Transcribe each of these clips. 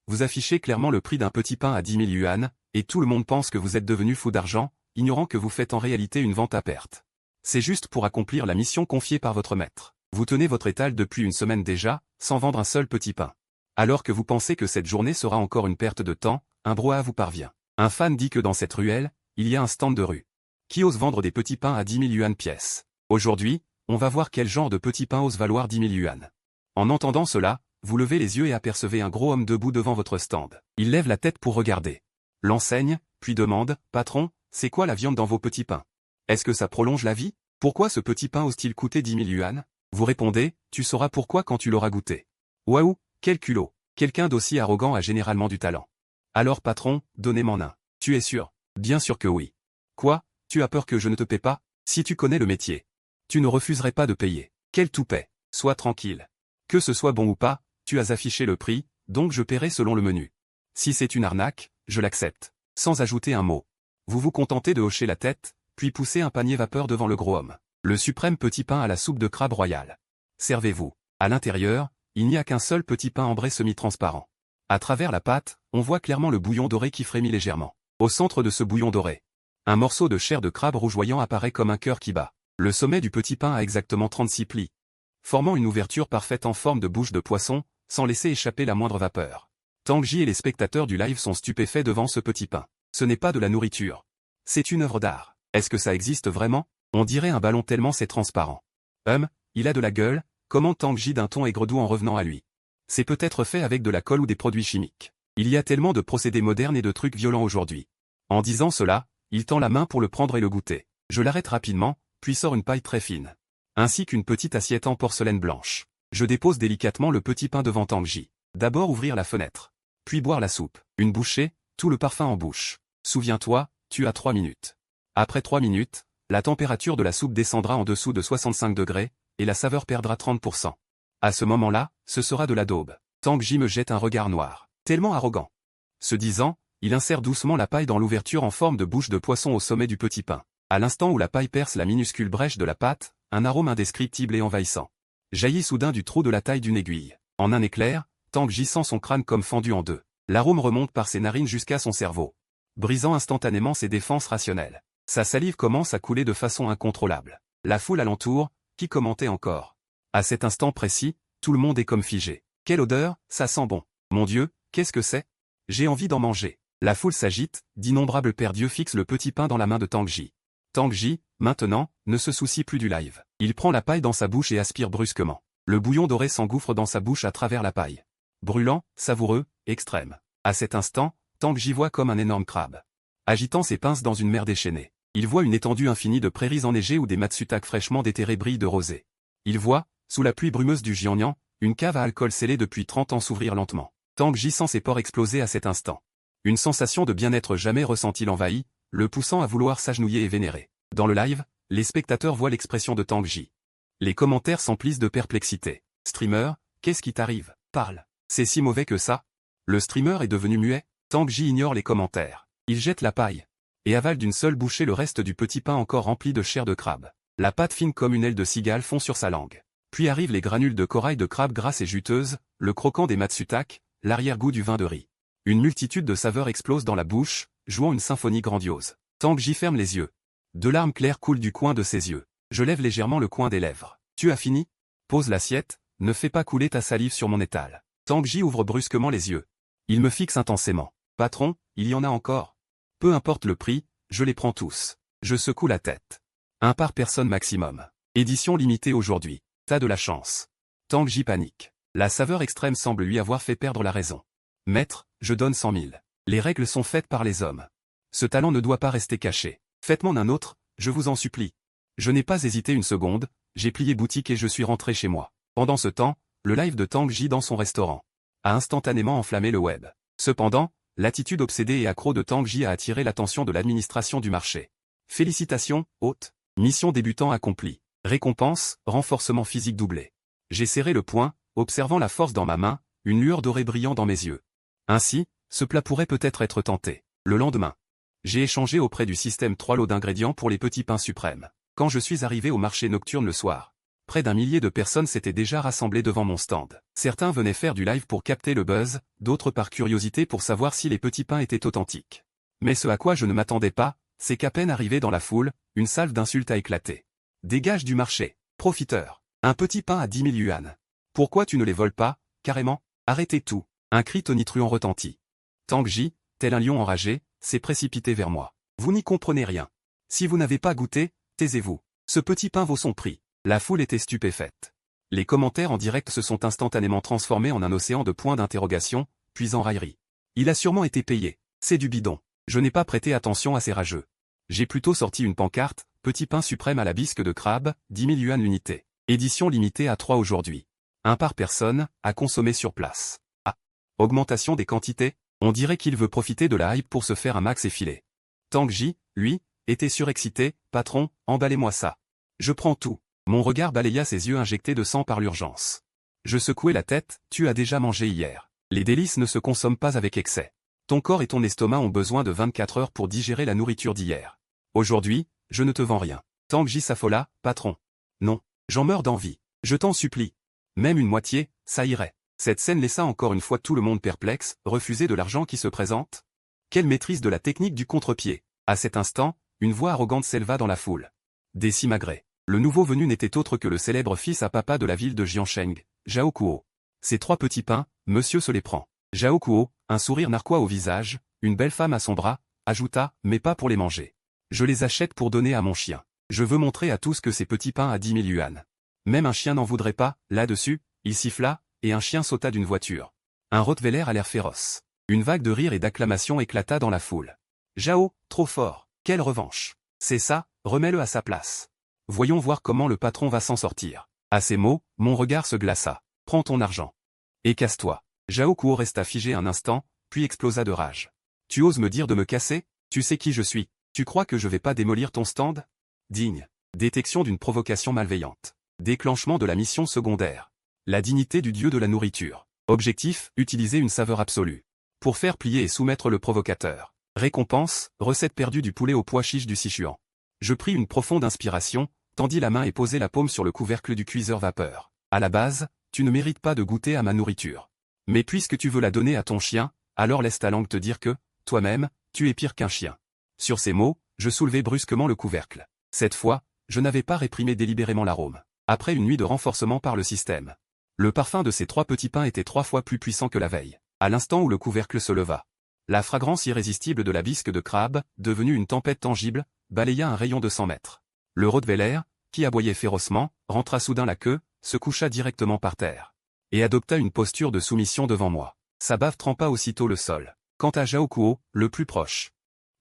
vous affichez clairement le prix d'un petit pain à 10 000 yuan, et tout le monde pense que vous êtes devenu fou d'argent, ignorant que vous faites en réalité une vente à perte. C'est juste pour accomplir la mission confiée par votre maître. Vous tenez votre étal depuis une semaine déjà, sans vendre un seul petit pain. Alors que vous pensez que cette journée sera encore une perte de temps, un brouhaha vous parvient. Un fan dit que dans cette ruelle, il y a un stand de rue. Qui ose vendre des petits pains à 10 000 yuan pièce? Aujourd'hui, on va voir quel genre de petits pains ose valoir 10 000 yuan. En entendant cela, vous levez les yeux et apercevez un gros homme debout devant votre stand. Il lève la tête pour regarder l'enseigne, puis demande, « Patron, c'est quoi la viande dans vos petits pains? Est-ce que ça prolonge la vie? Pourquoi ce petit pain ose-t-il coûter 10 000 yuan ?» Vous répondez, « Tu sauras pourquoi quand tu l'auras goûté. » Waouh, quel culot! Quelqu'un d'aussi arrogant a généralement du talent. Alors patron, donnez-m'en un. Tu es sûr? Bien sûr que oui. Quoi? Tu as peur que je ne te paie pas? Si tu connais le métier, tu ne refuserais pas de payer. Quel toupet! Sois tranquille. Que ce soit bon ou pas, tu as affiché le prix, donc je paierai selon le menu. Si c'est une arnaque, je l'accepte. Sans ajouter un mot. Vous vous contentez de hocher la tête, puis pousser un panier vapeur devant le gros homme. Le suprême petit pain à la soupe de crabe royale. Servez-vous. À l'intérieur, il n'y a qu'un seul petit pain ambré semi-transparent. À travers la pâte, on voit clairement le bouillon doré qui frémit légèrement. Au centre de ce bouillon doré, un morceau de chair de crabe rougeoyant apparaît comme un cœur qui bat. Le sommet du petit pain a exactement 36 plis, formant une ouverture parfaite en forme de bouche de poisson, sans laisser échapper la moindre vapeur. Tangji et les spectateurs du live sont stupéfaits devant ce petit pain. Ce n'est pas de la nourriture. C'est une œuvre d'art. Est-ce que ça existe vraiment? On dirait un ballon tellement c'est transparent. Il a de la gueule, commente Tangji d'un ton aigre-doux en revenant à lui. C'est peut-être fait avec de la colle ou des produits chimiques. Il y a tellement de procédés modernes et de trucs violents aujourd'hui. En disant cela, il tend la main pour le prendre et le goûter. Je l'arrête rapidement, puis sort une paille très fine. Ainsi qu'une petite assiette en porcelaine blanche. Je dépose délicatement le petit pain devant Tangji. D'abord ouvrir la fenêtre. Puis boire la soupe. Une bouchée, tout le parfum en bouche. Souviens-toi, tu as 3 minutes. Après 3 minutes, la température de la soupe descendra en dessous de 65 degrés, et la saveur perdra 30%. À ce moment-là, ce sera de la daube. Tangji me jette un regard noir. Tellement arrogant. Ce disant, il insère doucement la paille dans l'ouverture en forme de bouche de poisson au sommet du petit pain. À l'instant où la paille perce la minuscule brèche de la pâte, un arôme indescriptible et envahissant jaillit soudain du trou de la taille d'une aiguille. En un éclair, Tangji sent son crâne comme fendu en deux. L'arôme remonte par ses narines jusqu'à son cerveau, brisant instantanément ses défenses rationnelles. Sa salive commence à couler de façon incontrôlable. La foule alentour, qui commentait encore. À cet instant précis, tout le monde est comme figé. Quelle odeur, ça sent bon. Mon Dieu, qu'est-ce que c'est? J'ai envie d'en manger. La foule s'agite, d'innombrables paires d'yeux fixent le petit pain dans la main de Tangji. Tangji, maintenant, ne se soucie plus du live. Il prend la paille dans sa bouche et aspire brusquement. Le bouillon doré s'engouffre dans sa bouche à travers la paille. Brûlant, savoureux, extrême. À cet instant, Tangji voit comme un énorme crabe, agitant ses pinces dans une mer déchaînée. Il voit une étendue infinie de prairies enneigées où des matsutaks fraîchement déterrés brillent de rosée. Il voit, sous la pluie brumeuse du Jiangnan, une cave à alcool scellée depuis 30 ans s'ouvrir lentement. Tangji sent ses pores exploser à cet instant. Une sensation de bien-être jamais ressentie l'envahit, le poussant à vouloir s'agenouiller et vénérer. Dans le live, les spectateurs voient l'expression de Tangji. Les commentaires s'emplissent de perplexité. Streamer, qu'est-ce qui t'arrive? Parle. C'est si mauvais que ça? Le streamer est devenu muet? Tangji ignore les commentaires. Il jette la paille et avale d'une seule bouchée le reste du petit pain encore rempli de chair de crabe. La pâte fine comme une aile de cigale fond sur sa langue. Puis arrivent les granules de corail de crabe grasses et juteuses, le croquant des matsutaks, l'arrière-goût du vin de riz. Une multitude de saveurs explose dans la bouche, jouant une symphonie grandiose. Tangji ferme les yeux. De larmes claires coulent du coin de ses yeux. Je lève légèrement le coin des lèvres. Tu as fini? Pose l'assiette, ne fais pas couler ta salive sur mon étal. Tangji ouvre brusquement les yeux. Il me fixe intensément. Patron, il y en a encore. Peu importe le prix, je les prends tous. Je secoue la tête. Un par personne maximum. Édition limitée aujourd'hui. T'as de la chance. Tangji panique. La saveur extrême semble lui avoir fait perdre la raison. Maître, je donne 100 000. Les règles sont faites par les hommes. Ce talent ne doit pas rester caché. Faites-m'en un autre, je vous en supplie. Je n'ai pas hésité une seconde, j'ai plié boutique et je suis rentré chez moi. Pendant ce temps, le live de Tangji dans son restaurant a instantanément enflammé le web. Cependant, l'attitude obsédée et accro de Tangji a attiré l'attention de l'administration du marché. Félicitations, hôte. Mission débutant accomplie. Récompense, renforcement physique doublé. J'ai serré le poing, observant la force dans ma main, une lueur dorée brillant dans mes yeux. Ainsi, ce plat pourrait peut-être être tenté. Le lendemain, j'ai échangé auprès du système 3 lots d'ingrédients pour les petits pains suprêmes. Quand je suis arrivé au marché nocturne le soir, Près d'un millier de personnes s'étaient déjà rassemblées devant mon stand. Certains venaient faire du live pour capter le buzz, d'autres par curiosité pour savoir si les petits pains étaient authentiques. Mais ce à quoi je ne m'attendais pas, c'est qu'à peine arrivé dans la foule, une salve d'insultes a éclaté. Dégage du marché, profiteur. Un petit pain à 10 000 yuan. Pourquoi tu ne les voles pas, carrément? Arrêtez tout. Un cri tonitruant retentit. Tang Ji, tel un lion enragé, s'est précipité vers moi. Vous n'y comprenez rien. Si vous n'avez pas goûté, taisez-vous. Ce petit pain vaut son prix. La foule était stupéfaite. Les commentaires en direct se sont instantanément transformés en un océan de points d'interrogation, puis en raillerie. Il a sûrement été payé. C'est du bidon. Je n'ai pas prêté attention à ces rageux. J'ai plutôt sorti une pancarte, petit pain suprême à la bisque de crabe, 10 000 yuan l'unité. Édition limitée à 3 aujourd'hui. Un par personne, à consommer sur place. Ah. Augmentation des quantités, on dirait qu'il veut profiter de la hype pour se faire un max effilé. Tang Ji, lui, était surexcité, patron, emballez-moi ça. Je prends tout. Mon regard balaya ses yeux injectés de sang par l'urgence. Je secouai la tête, tu as déjà mangé hier. Les délices ne se consomment pas avec excès. Ton corps et ton estomac ont besoin de 24 heures pour digérer la nourriture d'hier. Aujourd'hui, je ne te vends rien. Tang Ji s'affola, patron. Non, j'en meurs d'envie. Je t'en supplie. Même une moitié, ça irait. Cette scène laissa encore une fois tout le monde perplexe, refuser de l'argent qui se présente. Quelle maîtrise de la technique du contre-pied. À cet instant, une voix arrogante s'éleva dans la foule. Desi Magré. Le nouveau venu n'était autre que le célèbre fils à papa de la ville de Jiansheng, Zhao Kuo. Ces 3 petits pains, monsieur se les prend. Zhao Kuo, un sourire narquois au visage, une belle femme à son bras, ajouta, mais pas pour les manger. Je les achète pour donner à mon chien. Je veux montrer à tous que ces petits pains à 10 000 yuan. Même un chien n'en voudrait pas, là-dessus, il siffla, et un chien sauta d'une voiture. Un Rottweiler à l'air féroce. Une vague de rire et d'acclamations éclata dans la foule. Zhao, trop fort, quelle revanche. C'est ça, remets-le à sa place. Voyons voir comment le patron va s'en sortir. À ces mots, mon regard se glaça. Prends ton argent. Et casse-toi. Zhao Kuo resta figé un instant, puis explosa de rage. Tu oses me dire de me casser? Tu sais qui je suis. Tu crois que je vais pas démolir ton stand? Digne. Détection d'une provocation malveillante. Déclenchement de la mission secondaire. La dignité du dieu de la nourriture. Objectif, utiliser une saveur absolue. Pour faire plier et soumettre le provocateur. Récompense, recette perdue du poulet au pois chiche du Sichuan. Je pris une profonde inspiration, tendis la main et posai la paume sur le couvercle du cuiseur vapeur. À la base, tu ne mérites pas de goûter à ma nourriture. Mais puisque tu veux la donner à ton chien, alors laisse ta langue te dire que, toi-même, tu es pire qu'un chien. Sur ces mots, je soulevai brusquement le couvercle. Cette fois, je n'avais pas réprimé délibérément l'arôme. Après une nuit de renforcement par le système. Le parfum de ces 3 petits pains était 3 fois plus puissant que la veille. À l'instant où le couvercle se leva. La fragrance irrésistible de la bisque de crabe, devenue une tempête tangible, balaya un rayon de 100 mètres. Le Rottweiler, qui aboyait férocement, rentra soudain la queue, se coucha directement par terre. Et adopta une posture de soumission devant moi. Sa bave trempa aussitôt le sol. Quant à Zhao Kuo, le plus proche.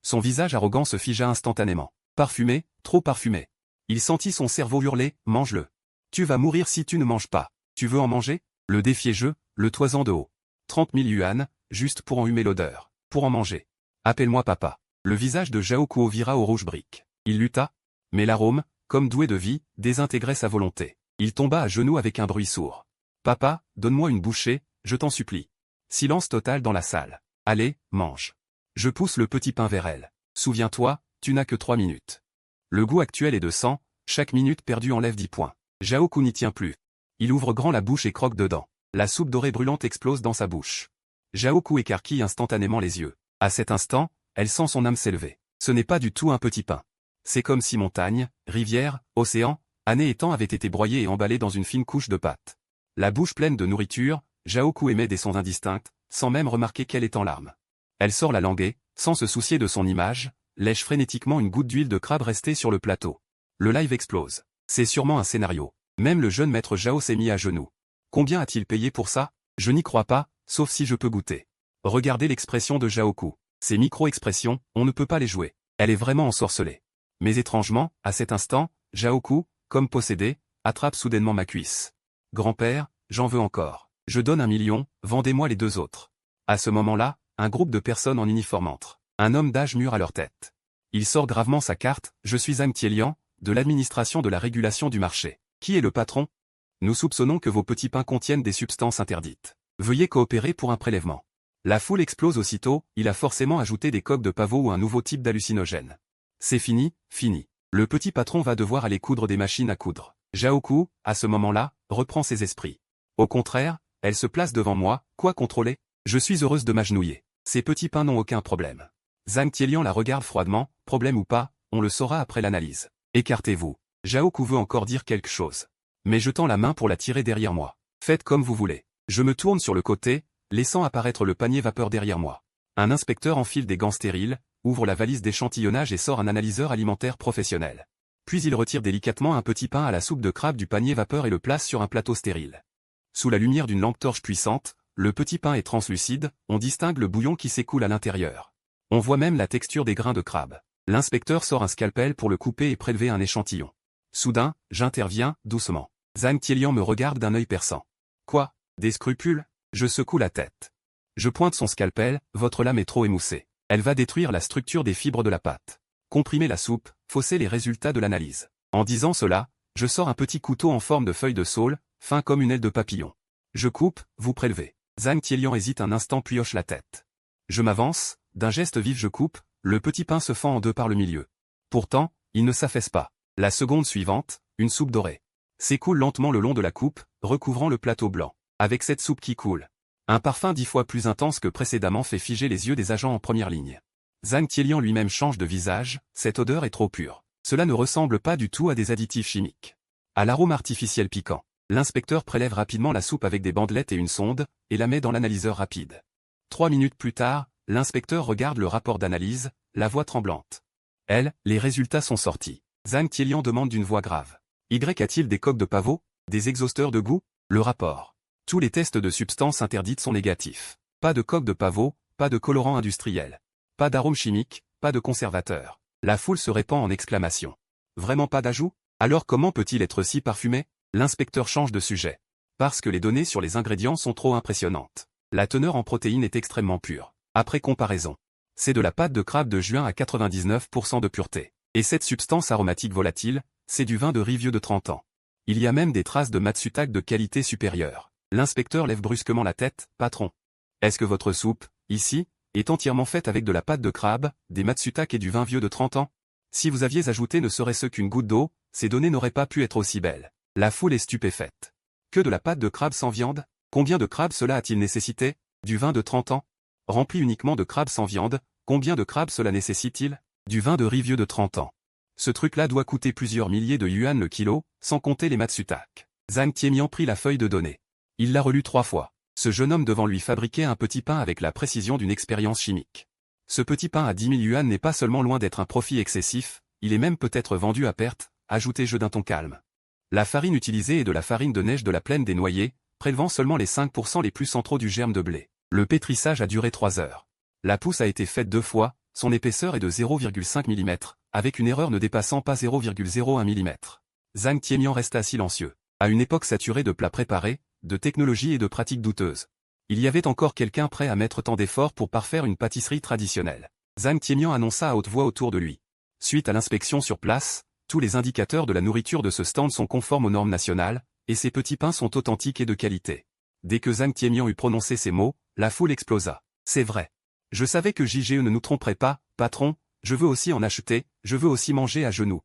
Son visage arrogant se figea instantanément. Parfumé, trop parfumé. Il sentit son cerveau hurler, mange-le. Tu vas mourir si tu ne manges pas. Tu veux en manger? Le défiai-je, le toisant de haut. 30 000 yuan, juste pour en humer l'odeur. Pour en manger. Appelle-moi papa. Le visage de Zhao Kuo vira au rouge brique. Il lutta. Mais l'arôme, comme doué de vie, désintégrait sa volonté. Il tomba à genoux avec un bruit sourd. Papa, donne-moi une bouchée, je t'en supplie. Silence total dans la salle. Allez, mange. Je pousse le petit pain vers elle. Souviens-toi, tu n'as que 3 minutes. Le goût actuel est de 100, chaque minute perdue enlève 10 points. Zhao Kuo n'y tient plus. Il ouvre grand la bouche et croque dedans. La soupe dorée brûlante explose dans sa bouche. Zhao Kuo écarquille instantanément les yeux. À cet instant, elle sent son âme s'élever. Ce n'est pas du tout un petit pain. C'est comme si montagne, rivière, océan, année et temps avaient été broyés et emballés dans une fine couche de pâte. La bouche pleine de nourriture, Zhao Kuo émet des sons indistincts, sans même remarquer qu'elle est en larmes. Elle sort la langue et, sans se soucier de son image, lèche frénétiquement une goutte d'huile de crabe restée sur le plateau. Le live explose. C'est sûrement un scénario. Même le jeune maître Zhao s'est mis à genoux. Combien a-t-il payé pour ça? Je n'y crois pas, sauf si je peux goûter. Regardez l'expression de Zhao Kuo. Ces micro-expressions, on ne peut pas les jouer. Elle est vraiment ensorcelée. Mais étrangement, à cet instant, Zhao Kuo, comme possédé, attrape soudainement ma cuisse. Grand-père, j'en veux encore. Je donne 1 million, vendez-moi les 2 autres. À ce moment-là, un groupe de personnes en uniforme entre. Un homme d'âge mûr à leur tête. Il sort gravement sa carte, je suis Zhang Tielian, de l'administration de la régulation du marché. Qui est le patron? Nous soupçonnons que vos petits pains contiennent des substances interdites. Veuillez coopérer pour un prélèvement. La foule explose aussitôt, il a forcément ajouté des coques de pavot ou un nouveau type d'hallucinogène. C'est fini, fini. Le petit patron va devoir aller coudre des machines à coudre. Zhaoku, à ce moment-là, reprend ses esprits. Au contraire, elle se place devant moi, quoi contrôler? Je suis heureuse de m'agenouiller. Ces petits pains n'ont aucun problème. Zhang Tielian la regarde froidement, problème ou pas, on le saura après l'analyse. Écartez-vous. Zhaoku veut encore dire quelque chose. Mais je tends la main pour la tirer derrière moi. Faites comme vous voulez. Je me tourne sur le côté, laissant apparaître le panier vapeur derrière moi. Un inspecteur enfile des gants stériles, ouvre la valise d'échantillonnage et sort un analyseur alimentaire professionnel. Puis il retire délicatement un petit pain à la soupe de crabe du panier vapeur et le place sur un plateau stérile. Sous la lumière d'une lampe torche puissante, le petit pain est translucide, on distingue le bouillon qui s'écoule à l'intérieur. On voit même la texture des grains de crabe. L'inspecteur sort un scalpel pour le couper et prélever un échantillon. Soudain, j'interviens, doucement. Zhang Tielian me regarde d'un œil perçant. Quoi? Des scrupules? Je secoue la tête. Je pointe son scalpel, votre lame est trop émoussée. Elle va détruire la structure des fibres de la pâte. Comprimer la soupe, fausser les résultats de l'analyse. En disant cela, je sors un petit couteau en forme de feuille de saule, fin comme une aile de papillon. Je coupe, vous prélevez. Zhang Tielian hésite un instant puis hoche la tête. Je m'avance, d'un geste vif je coupe, le petit pain se fend en deux par le milieu. Pourtant, il ne s'affaisse pas. La seconde suivante, une soupe dorée, s'écoule lentement le long de la coupe, recouvrant le plateau blanc. Avec cette soupe qui coule, un parfum 10 fois plus intense que précédemment fait figer les yeux des agents en première ligne. Zhang Tielian lui-même change de visage, cette odeur est trop pure. Cela ne ressemble pas du tout à des additifs chimiques. À l'arôme artificiel piquant. L'inspecteur prélève rapidement la soupe avec des bandelettes et une sonde, et la met dans l'analyseur rapide. 3 minutes plus tard, l'inspecteur regarde le rapport d'analyse, la voix tremblante. Les résultats sont sortis. Zhang Tielian demande d'une voix grave. A-t-il des coques de pavot? Des exhausteurs de goût? Le rapport. Tous les tests de substances interdites sont négatifs. Pas de coque de pavot, pas de colorant industriel. Pas d'arôme chimique, pas de conservateur. La foule se répand en exclamations. Vraiment pas d'ajout? Alors comment peut-il être si parfumé? L'inspecteur change de sujet. Parce que les données sur les ingrédients sont trop impressionnantes. La teneur en protéines est extrêmement pure. Après comparaison. C'est de la pâte de crabe de juin à 99% de pureté. Et cette substance aromatique volatile, c'est du vin de riz vieux de 30 ans. Il y a même des traces de matsutake de qualité supérieure. L'inspecteur lève brusquement la tête, patron. Est-ce que votre soupe, ici, est entièrement faite avec de la pâte de crabe, des matsutake et du vin vieux de 30 ans? Si vous aviez ajouté ne serait-ce qu'une goutte d'eau, ces données n'auraient pas pu être aussi belles. La foule est stupéfaite. Que de la pâte de crabe sans viande? Combien de crabes cela a-t-il nécessité? Du vin de 30 ans? Rempli uniquement de crabes sans viande, combien de crabes cela nécessite-t-il? Du vin de riz vieux de 30 ans. Ce truc-là doit coûter plusieurs milliers de yuan le kilo, sans compter les matsutake. Zhang Tielian prit la feuille de données. Il l'a relue 3 fois. Ce jeune homme devant lui fabriquait un petit pain avec la précision d'une expérience chimique. Ce petit pain à 10 000 yuan n'est pas seulement loin d'être un profit excessif, il est même peut-être vendu à perte, ajoutai-je d'un ton calme. La farine utilisée est de la farine de neige de la plaine des Noyers, prélevant seulement les 5% les plus centraux du germe de blé. Le pétrissage a duré 3 heures. La pousse a été faite 2 fois, son épaisseur est de 0,5 mm, avec une erreur ne dépassant pas 0,01 mm. Zhang Tielian resta silencieux. À une époque saturée de plats préparés, de technologies et de pratiques douteuses. Il y avait encore quelqu'un prêt à mettre tant d'efforts pour parfaire une pâtisserie traditionnelle. Zhang Tielian annonça à haute voix autour de lui. Suite à l'inspection sur place, tous les indicateurs de la nourriture de ce stand sont conformes aux normes nationales, et ces petits pains sont authentiques et de qualité. Dès que Zhang Tielian eut prononcé ces mots, la foule explosa. C'est vrai. Je savais que JGE ne nous tromperait pas, patron, je veux aussi en acheter, je veux aussi manger à genoux.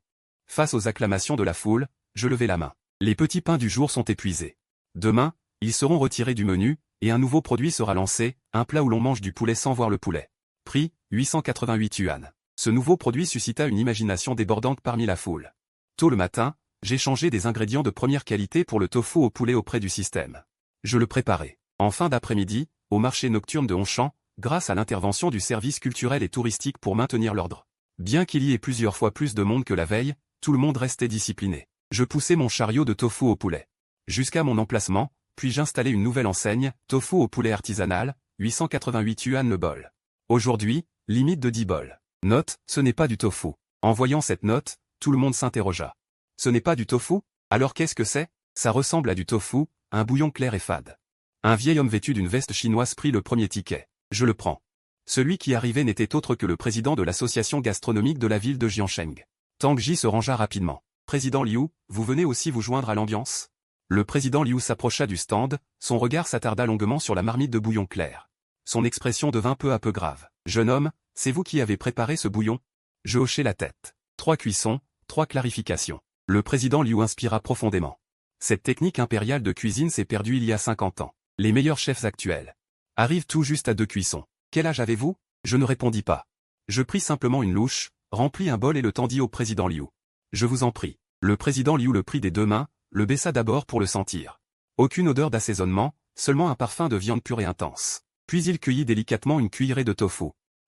Face aux acclamations de la foule, je levai la main. Les petits pains du jour sont épuisés. Demain, ils seront retirés du menu, et un nouveau produit sera lancé, un plat où l'on mange du poulet sans voir le poulet. Prix, 888 yuan. Ce nouveau produit suscita une imagination débordante parmi la foule. Tôt le matin, j'ai changé des ingrédients de première qualité pour le tofu au poulet auprès du système. Je le préparai. En fin d'après-midi, au marché nocturne de Hongshan, grâce à l'intervention du service culturel et touristique pour maintenir l'ordre. Bien qu'il y ait plusieurs fois plus de monde que la veille, tout le monde restait discipliné. Je poussai mon chariot de tofu au poulet. Jusqu'à mon emplacement, puis j'installai une nouvelle enseigne, tofu au poulet artisanal, 888 yuan le bol. Aujourd'hui, limite de 10 bols. Note, ce n'est pas du tofu. En voyant cette note, tout le monde s'interrogea. Ce n'est pas du tofu? Alors qu'est-ce que c'est? Ça ressemble à du tofu, un bouillon clair et fade. Un vieil homme vêtu d'une veste chinoise prit le premier ticket. Je le prends. Celui qui arrivait n'était autre que le président de l'association gastronomique de la ville de Jiancheng. Tang Ji se rangea rapidement. Président Liu, vous venez aussi vous joindre à l'ambiance? Le président Liu s'approcha du stand, son regard s'attarda longuement sur la marmite de bouillon clair. Son expression devint peu à peu grave. Jeune homme, c'est vous qui avez préparé ce bouillon? Je hochai la tête. 3 cuissons, 3 clarifications. Le président Liu inspira profondément. Cette technique impériale de cuisine s'est perdue il y a 50 ans. Les meilleurs chefs actuels arrivent tout juste à 2 cuissons. Quel âge avez-vous? Je ne répondis pas. Je pris simplement une louche, remplis un bol et le tendis au président Liu. Je vous en prie. Le président Liu le prit des 2 mains, le baissa d'abord pour le sentir. Aucune odeur d'assaisonnement, seulement un parfum de viande pure et intense. Puis il cueillit délicatement une cuillerée de tofu.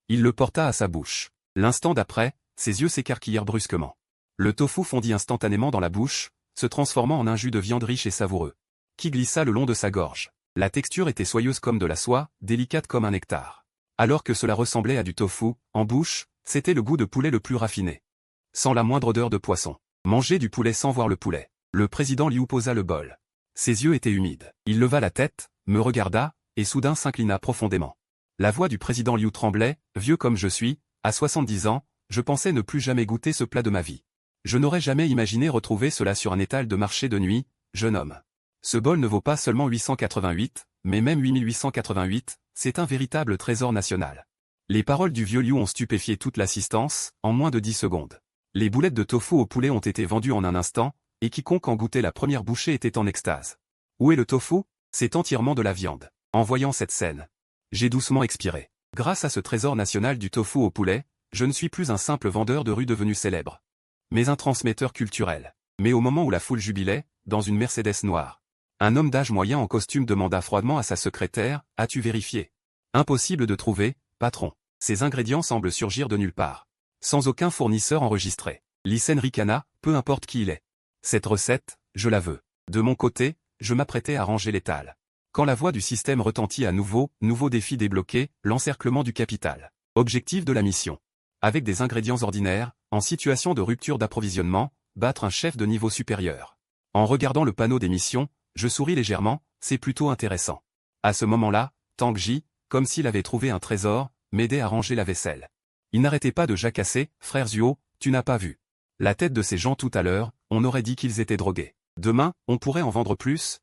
Il le porta à sa bouche. L'instant d'après, ses yeux s'écarquillèrent brusquement. Le tofu fondit instantanément dans la bouche, se transformant en un jus de viande riche et savoureux, qui glissa le long de sa gorge. La texture était soyeuse comme de la soie, délicate comme un nectar. Alors que cela ressemblait à du tofu, en bouche, c'était le goût de poulet le plus raffiné. Sans la moindre odeur de poisson. Manger du poulet sans voir le poulet. Le président Liu posa le bol. Ses yeux étaient humides. Il leva la tête, me regarda, et soudain s'inclina profondément. La voix du président Liu tremblait, vieux comme je suis, à 70 ans, je pensais ne plus jamais goûter ce plat de ma vie. Je n'aurais jamais imaginé retrouver cela sur un étal de marché de nuit, jeune homme. Ce bol ne vaut pas seulement 888, mais même 8888, c'est un véritable trésor national. Les paroles du vieux Liu ont stupéfié toute l'assistance, en moins de 10 secondes. Les boulettes de tofu au poulet ont été vendues en un instant, et quiconque en goûtait la première bouchée était en extase. Où est le tofu? C'est entièrement de la viande. En voyant cette scène, j'ai doucement expiré. Grâce à ce trésor national du tofu au poulet, je ne suis plus un simple vendeur de rue devenu célèbre, mais un transmetteur culturel. Mais au moment où la foule jubilait, dans une Mercedes noire, un homme d'âge moyen en costume demanda froidement à sa secrétaire, « As-tu vérifié? » Impossible de trouver, patron. Ces ingrédients semblent surgir de nulle part. Sans aucun fournisseur enregistré. Lyssen ricana, peu importe qui il est. Cette recette, je la veux. De mon côté, je m'apprêtais à ranger l'étal. Quand la voix du système retentit à nouveau défi débloqué, l'encerclement du capital. Objectif de la mission. Avec des ingrédients ordinaires, en situation de rupture d'approvisionnement, battre un chef de niveau supérieur. En regardant le panneau des missions, je souris légèrement, c'est plutôt intéressant. À ce moment-là, Tang Ji, comme s'il avait trouvé un trésor, m'aidait à ranger la vaisselle. Il n'arrêtait pas de jacasser, « Frère Zuo, tu n'as pas vu la tête de ces gens tout à l'heure, on aurait dit qu'ils étaient drogués. Demain, on pourrait en vendre plus ?»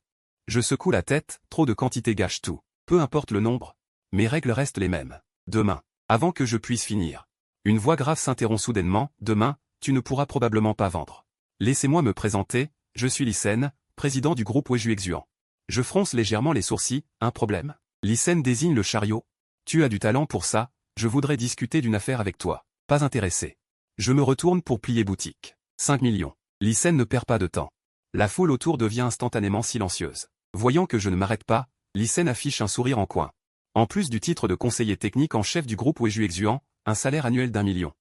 Je secoue la tête, trop de quantité gâche tout. Peu importe le nombre. Mes règles restent les mêmes. Demain. Avant que je puisse finir. Une voix grave s'interrompt soudainement, « Demain, tu ne pourras probablement pas vendre. Laissez-moi me présenter, je suis Lyssen, président du groupe Wejuexuan. » Je fronce légèrement les sourcils, « Un problème ?» Lyssen désigne le chariot. « Tu as du talent pour ça, je voudrais discuter d'une affaire avec toi. » Pas intéressé. Je me retourne pour plier boutique. 5 millions. Lyssen ne perd pas de temps. La foule autour devient instantanément silencieuse. Voyant que je ne m'arrête pas, Lyssen affiche un sourire en coin. En plus du titre de conseiller technique en chef du groupe Wejuexuan, un salaire annuel d'1 million.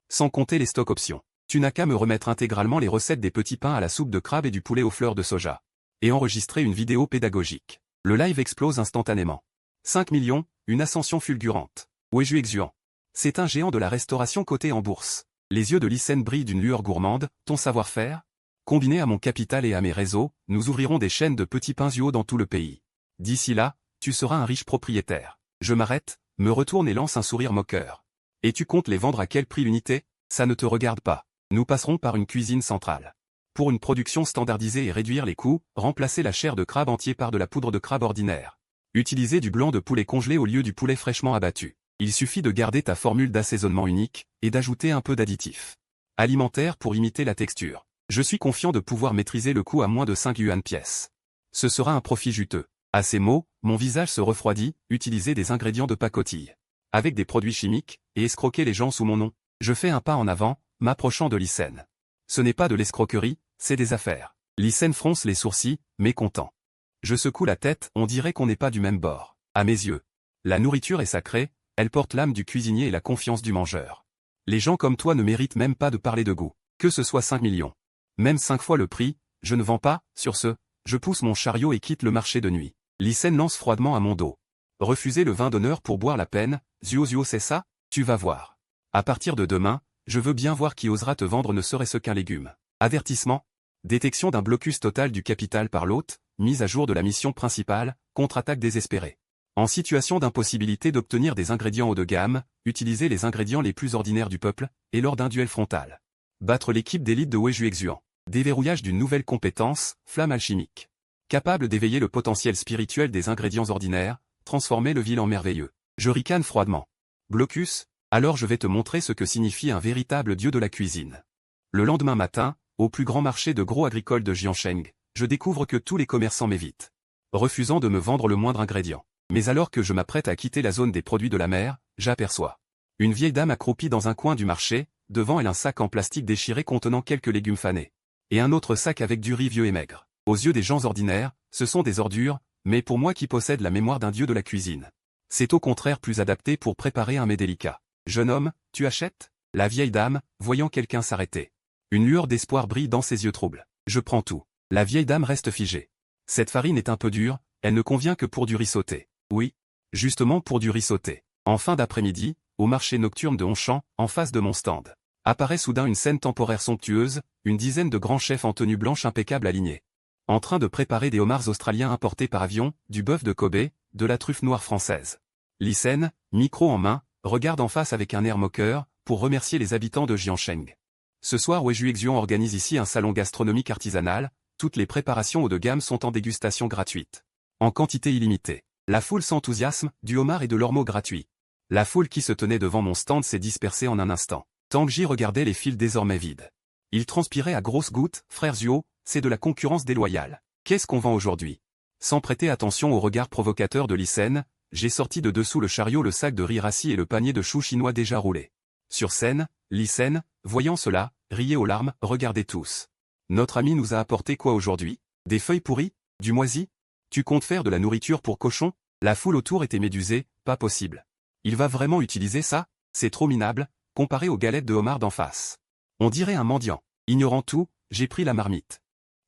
Sans compter les stocks options. Tu n'as qu'à me remettre intégralement les recettes des petits pains à la soupe de crabe et du poulet aux fleurs de soja. Et enregistrer une vidéo pédagogique. Le live explose instantanément. 5 millions, une ascension fulgurante. Wejuexuan. C'est un géant de la restauration coté en bourse. Les yeux de Lyssen brillent d'une lueur gourmande, ton savoir-faire? Combiné à mon capital et à mes réseaux, nous ouvrirons des chaînes de petits pains Zuo dans tout le pays. D'ici là, tu seras un riche propriétaire. Je m'arrête, me retourne et lance un sourire moqueur. Et tu comptes les vendre à quel prix l'unité? Ça ne te regarde pas. Nous passerons par une cuisine centrale. Pour une production standardisée et réduire les coûts, remplacer la chair de crabe entier par de la poudre de crabe ordinaire. Utiliser du blanc de poulet congelé au lieu du poulet fraîchement abattu. Il suffit de garder ta formule d'assaisonnement unique, et d'ajouter un peu d'additifs alimentaires pour imiter la texture. Je suis confiant de pouvoir maîtriser le coût à moins de 5 yuan pièce. Ce sera un profit juteux. À ces mots, mon visage se refroidit, utiliser des ingrédients de pacotille. Avec des produits chimiques, et escroquer les gens sous mon nom. Je fais un pas en avant, m'approchant de Lyssen. Ce n'est pas de l'escroquerie, c'est des affaires. Lyssen fronce les sourcils, mécontent. Je secoue la tête, on dirait qu'on n'est pas du même bord. À mes yeux. La nourriture est sacrée, elle porte l'âme du cuisinier et la confiance du mangeur. Les gens comme toi ne méritent même pas de parler de goût. Que ce soit 5 millions. Même 5 fois le prix, je ne vends pas, sur ce, je pousse mon chariot et quitte le marché de nuit. Lyssen lance froidement à mon dos. Refuser le vin d'honneur pour boire la peine, Zuo c'est ça? Tu vas voir. À partir de demain, je veux bien voir qui osera te vendre ne serait-ce qu'un légume. Avertissement. Détection d'un blocus total du capital par l'hôte, mise à jour de la mission principale, contre-attaque désespérée. En situation d'impossibilité d'obtenir des ingrédients haut de gamme, utilisez les ingrédients les plus ordinaires du peuple, et lors d'un duel frontal. Battre l'équipe d'élite de Wejuexuan. Déverrouillage d'une nouvelle compétence, flamme alchimique. Capable d'éveiller le potentiel spirituel des ingrédients ordinaires, transformer le vil en merveilleux. Je ricane froidement. Blocus, alors je vais te montrer ce que signifie un véritable dieu de la cuisine. Le lendemain matin, au plus grand marché de gros agricole de Jiangsheng, je découvre que tous les commerçants m'évitent, refusant de me vendre le moindre ingrédient. Mais alors que je m'apprête à quitter la zone des produits de la mer, j'aperçois une vieille dame accroupie dans un coin du marché, devant elle un sac en plastique déchiré contenant quelques légumes fanés. Et un autre sac avec du riz vieux et maigre. Aux yeux des gens ordinaires, ce sont des ordures, mais pour moi qui possède la mémoire d'un dieu de la cuisine, c'est au contraire plus adapté pour préparer un mets délicat. Jeune homme, tu achètes? La vieille dame, voyant quelqu'un s'arrêter. Une lueur d'espoir brille dans ses yeux troubles. Je prends tout. La vieille dame reste figée. Cette farine est un peu dure, elle ne convient que pour du riz sauté. Oui, justement pour du riz sauté. En fin d'après-midi, au marché nocturne de Honchamp, en face de mon stand, apparaît soudain une scène temporaire somptueuse, une dizaine de grands chefs en tenue blanche impeccable alignés, en train de préparer des homards australiens importés par avion, du bœuf de Kobe, de la truffe noire française. Lycène, micro en main, regarde en face avec un air moqueur, pour remercier les habitants de Jiangsheng. Ce soir, Wejuexuan organise ici un salon gastronomique artisanal, toutes les préparations haut de gamme sont en dégustation gratuite. En quantité illimitée. La foule s'enthousiasme, du homard et de l'ormeau gratuit. La foule qui se tenait devant mon stand s'est dispersée en un instant. Tangji regardait les fils désormais vides. Il transpirait à grosses gouttes, frère Zuo, c'est de la concurrence déloyale. Qu'est-ce qu'on vend aujourd'hui? Sans prêter attention au regard provocateur de Lycène, j'ai sorti de dessous le chariot le sac de riz rassis et le panier de choux chinois déjà roulé. Sur scène, Lycène, voyant cela, riait aux larmes, regardez tous. Notre ami nous a apporté quoi aujourd'hui? Des feuilles pourries? Du moisi? Tu comptes faire de la nourriture pour cochons? La foule autour était médusée, pas possible. Il va vraiment utiliser ça? C'est trop minable, comparé aux galettes de homard d'en face. On dirait un mendiant. Ignorant tout, j'ai pris la marmite.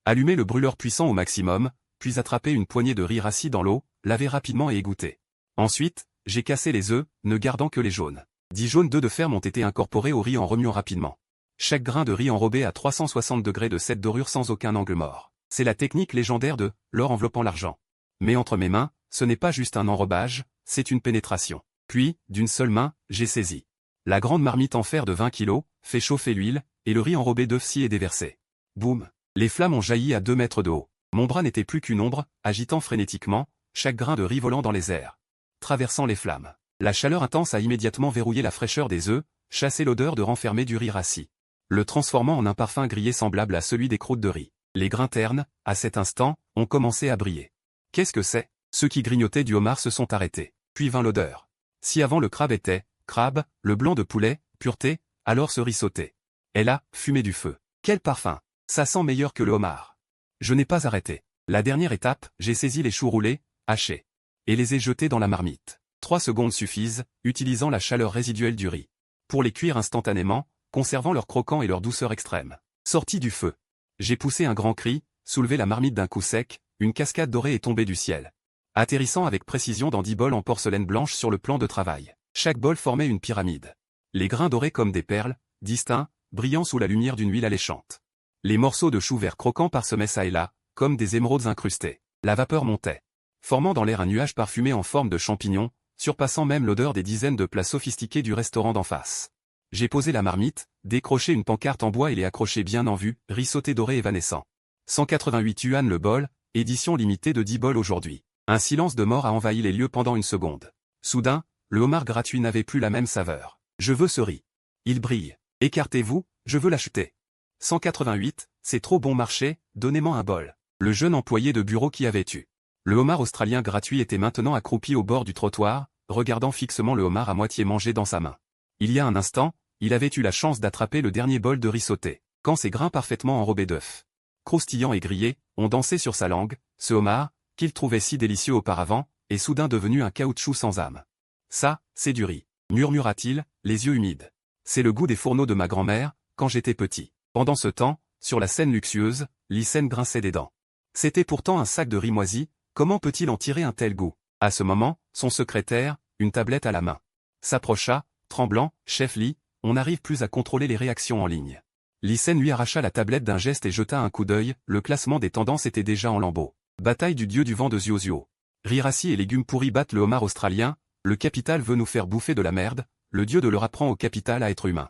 Allumé le brûleur puissant au maximum, puis attrapé une poignée de riz rassis dans l'eau, lavé rapidement et égoutter. Ensuite, j'ai cassé les œufs, ne gardant que les jaunes. 10 jaunes d'œufs de ferme ont été incorporés au riz en remuant rapidement. Chaque grain de riz enrobé à 360 degrés de cette dorure sans aucun angle mort. C'est la technique légendaire de l'or enveloppant l'argent. Mais entre mes mains, ce n'est pas juste un enrobage, c'est une pénétration. Puis, d'une seule main, j'ai saisi la grande marmite en fer de 20 kilos, fait chauffer l'huile, et le riz enrobé d'œufs sciés et déversé. Boum! Les flammes ont jailli à 2 mètres de haut. Mon bras n'était plus qu'une ombre, agitant frénétiquement, chaque grain de riz volant dans les airs. Traversant les flammes. La chaleur intense a immédiatement verrouillé la fraîcheur des œufs, chassé l'odeur de renfermé du riz rassis, le transformant en un parfum grillé semblable à celui des croûtes de riz. Les grains ternes, à cet instant, ont commencé à briller. Qu'est-ce que c'est? Ceux qui grignotaient du homard se sont arrêtés. Puis vint l'odeur. Si avant le crabe était, crabe, le blanc de poulet, pureté, alors ce riz sauté. Elle a fumé du feu. Quel parfum! Ça sent meilleur que le homard. Je n'ai pas arrêté. La dernière étape, j'ai saisi les choux roulés, hachés, et les ai jetés dans la marmite. 3 secondes suffisent, utilisant la chaleur résiduelle du riz. Pour les cuire instantanément, conservant leur croquant et leur douceur extrême. Sorti du feu. J'ai poussé un grand cri, soulevé la marmite d'un coup sec, une cascade dorée est tombée du ciel, atterrissant avec précision dans 10 bols en porcelaine blanche sur le plan de travail. Chaque bol formait une pyramide. Les grains dorés comme des perles, distincts, brillant sous la lumière d'une huile alléchante. Les morceaux de chou vert croquants parsemaient ça et là, comme des émeraudes incrustées. La vapeur montait, formant dans l'air un nuage parfumé en forme de champignon, surpassant même l'odeur des dizaines de plats sophistiqués du restaurant d'en face. J'ai posé la marmite, décroché une pancarte en bois et l'ai accrochée bien en vue, riz sauté doré évanescent. 188 yuan le bol, édition limitée de 10 bols aujourd'hui. Un silence de mort a envahi les lieux pendant une seconde. Soudain, le homard gratuit n'avait plus la même saveur. Je veux ce riz. Il brille. Écartez-vous, je veux l'acheter. 188, c'est trop bon marché, donnez-moi un bol. Le jeune employé de bureau qui avait eu le homard australien gratuit était maintenant accroupi au bord du trottoir, regardant fixement le homard à moitié mangé dans sa main. Il y a un instant, il avait eu la chance d'attraper le dernier bol de riz sauté, quand ses grains parfaitement enrobés d'œufs, croustillants et grillés, ont dansé sur sa langue, ce homard, qu'il trouvait si délicieux auparavant, est soudain devenu un caoutchouc sans âme. Ça, c'est du riz, murmura-t-il, les yeux humides. C'est le goût des fourneaux de ma grand-mère, quand j'étais petit. Pendant ce temps, sur la scène luxueuse, Lycène grinçait des dents. C'était pourtant un sac de riz moisi, comment peut-il en tirer un tel goût? À ce moment, son secrétaire, une tablette à la main, s'approcha, tremblant, chef Li, on n'arrive plus à contrôler les réactions en ligne. Lycène lui arracha la tablette d'un geste et jeta un coup d'œil, le classement des tendances était déjà en lambeaux. Bataille du dieu du vent de Zuozhuo. Riz rassis et légumes pourris battent le homard australien, le capital veut nous faire bouffer de la merde, le dieu de leur apprend au capital à être humain.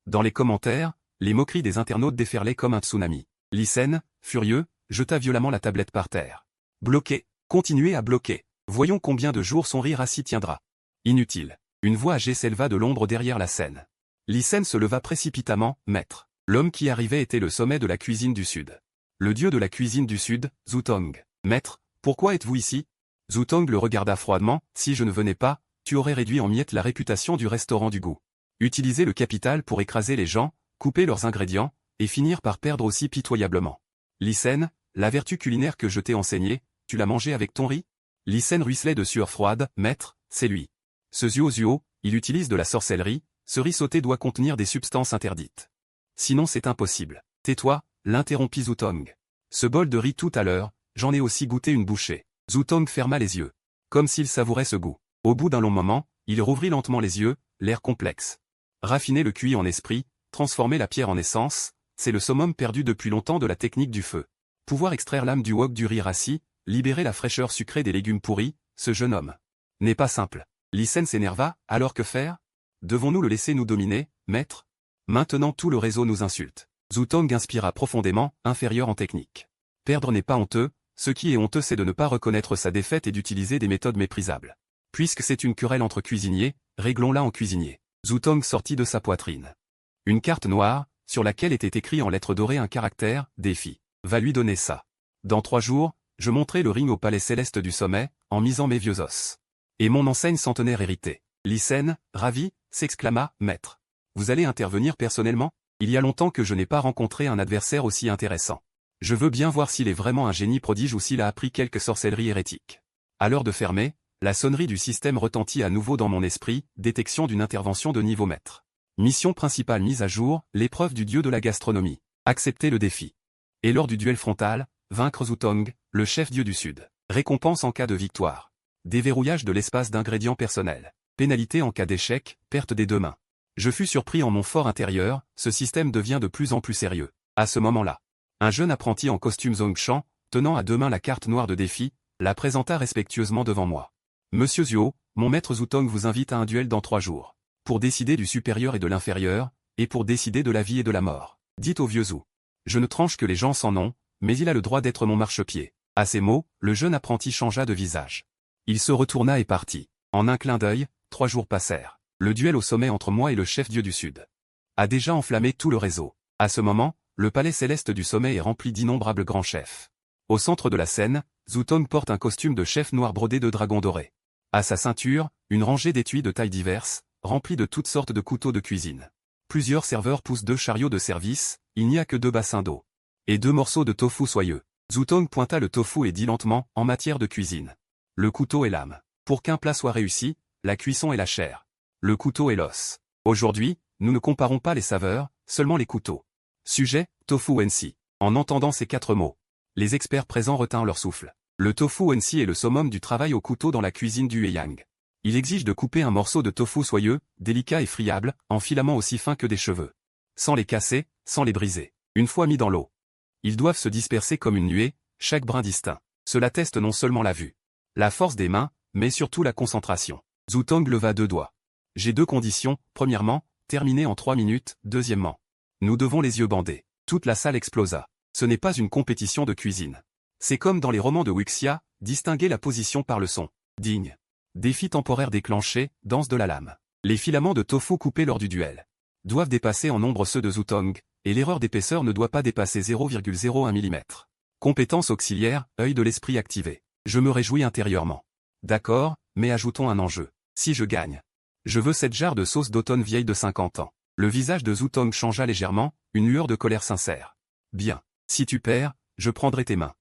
Dans les commentaires, les moqueries des internautes déferlaient comme un tsunami. Lycène, furieux, jeta violemment la tablette par terre. Bloqué, continuez à bloquer. Voyons combien de jours son riz rassis tiendra. Inutile. Une voix âgée s'éleva de l'ombre derrière la scène. Lycène se leva précipitamment, maître. L'homme qui arrivait était le sommet de la cuisine du Sud. Le dieu de la cuisine du Sud, Zutong. Maître, pourquoi êtes-vous ici? Zutong le regarda froidement, si je ne venais pas, tu aurais réduit en miettes la réputation du restaurant du goût. Utiliser le capital pour écraser les gens, couper leurs ingrédients, et finir par perdre aussi pitoyablement. Lycène, la vertu culinaire que je t'ai enseignée, tu l'as mangée avec ton riz? Lycène ruisselait de sueur froide, maître, c'est lui. Ce Zuo, il utilise de la sorcellerie, ce riz sauté doit contenir des substances interdites. Sinon c'est impossible. Tais-toi, l'interrompit Zutong. Ce bol de riz tout à l'heure, j'en ai aussi goûté une bouchée. Zutong ferma les yeux. Comme s'il savourait ce goût. Au bout d'un long moment, il rouvrit lentement les yeux, l'air complexe. Raffiner le cuit en esprit, transformer la pierre en essence, c'est le summum perdu depuis longtemps de la technique du feu. Pouvoir extraire l'âme du wok du riz rassis, libérer la fraîcheur sucrée des légumes pourris, ce jeune homme n'est pas simple. Lycène s'énerva, alors que faire? Devons-nous le laisser nous dominer, maître? Maintenant tout le réseau nous insulte. Zutong inspira profondément, inférieur en technique. Perdre n'est pas honteux, ce qui est honteux c'est de ne pas reconnaître sa défaite et d'utiliser des méthodes méprisables. Puisque c'est une querelle entre cuisiniers, réglons-la en cuisinier. Zutong sortit de sa poitrine une carte noire, sur laquelle était écrit en lettres dorées un caractère, défi. Va lui donner ça. Dans 3 jours, je monterai le ring au palais céleste du sommet, en misant mes vieux os. Et mon enseigne centenaire héritée. Lycène, ravi, s'exclama, maître. Vous allez intervenir personnellement? Il y a longtemps que je n'ai pas rencontré un adversaire aussi intéressant. Je veux bien voir s'il est vraiment un génie prodige ou s'il a appris quelque sorcellerie hérétique. À l'heure de fermer, la sonnerie du système retentit à nouveau dans mon esprit, détection d'une intervention de niveau maître. Mission principale mise à jour, l'épreuve du dieu de la gastronomie. Accepter le défi. Et lors du duel frontal, vaincre Zutong, le chef dieu du Sud. Récompense en cas de victoire. Déverrouillage de l'espace d'ingrédients personnels. Pénalité en cas d'échec, perte des 2 mains. Je fus surpris en mon fort intérieur, ce système devient de plus en plus sérieux. À ce moment-là, un jeune apprenti en costume Zongshan, tenant à 2 mains la carte noire de défi, la présenta respectueusement devant moi. Monsieur Zuo, mon maître Zutong vous invite à un duel dans 3 jours. Pour décider du supérieur et de l'inférieur, et pour décider de la vie et de la mort. Dites au vieux Zhu. Je ne tranche que les gens sans nom, mais il a le droit d'être mon marchepied. À ces mots, le jeune apprenti changea de visage. Il se retourna et partit. En un clin d'œil, 3 jours passèrent. Le duel au sommet entre moi et le chef dieu du Sud a déjà enflammé tout le réseau. À ce moment, le palais céleste du sommet est rempli d'innombrables grands chefs. Au centre de la scène, Zutong porte un costume de chef noir brodé de dragons dorés. À sa ceinture, une rangée d'étuis de tailles diverses, remplis de toutes sortes de couteaux de cuisine. Plusieurs serveurs poussent 2 chariots de service, il n'y a que 2 bassins d'eau. Et 2 morceaux de tofu soyeux. Zutong pointa le tofu et dit lentement, en matière de cuisine. Le couteau est l'âme. Pour qu'un plat soit réussi, la cuisson est la chair. Le couteau est l'os. Aujourd'hui, nous ne comparons pas les saveurs, seulement les couteaux. Sujet, tofu wensi. En entendant ces 4 mots, les experts présents retinrent leur souffle. Le tofu wensi est le summum du travail au couteau dans la cuisine du Heiyang. Il exige de couper un morceau de tofu soyeux, délicat et friable, en filaments aussi fins que des cheveux. Sans les casser, sans les briser. Une fois mis dans l'eau, ils doivent se disperser comme une nuée, chaque brin distinct. Cela teste non seulement la vue, la force des mains, mais surtout la concentration. Zutong leva 2 doigts. J'ai 2 conditions, premièrement, terminer en 3 minutes, deuxièmement. Nous devons les yeux bandés. Toute la salle explosa. Ce n'est pas une compétition de cuisine. C'est comme dans les romans de Wuxia, distinguer la position par le son. Digne. Défi temporaire déclenché, danse de la lame. Les filaments de tofu coupés lors du duel doivent dépasser en nombre ceux de Zutong, et l'erreur d'épaisseur ne doit pas dépasser 0,01 mm. Compétence auxiliaire, œil de l'esprit activé. Je me réjouis intérieurement. D'accord, mais ajoutons un enjeu. Si je gagne, je veux cette jarre de sauce d'automne vieille de 50 ans. Le visage de Zutong changea légèrement, une lueur de colère sincère. Bien. Si tu perds, je prendrai tes mains.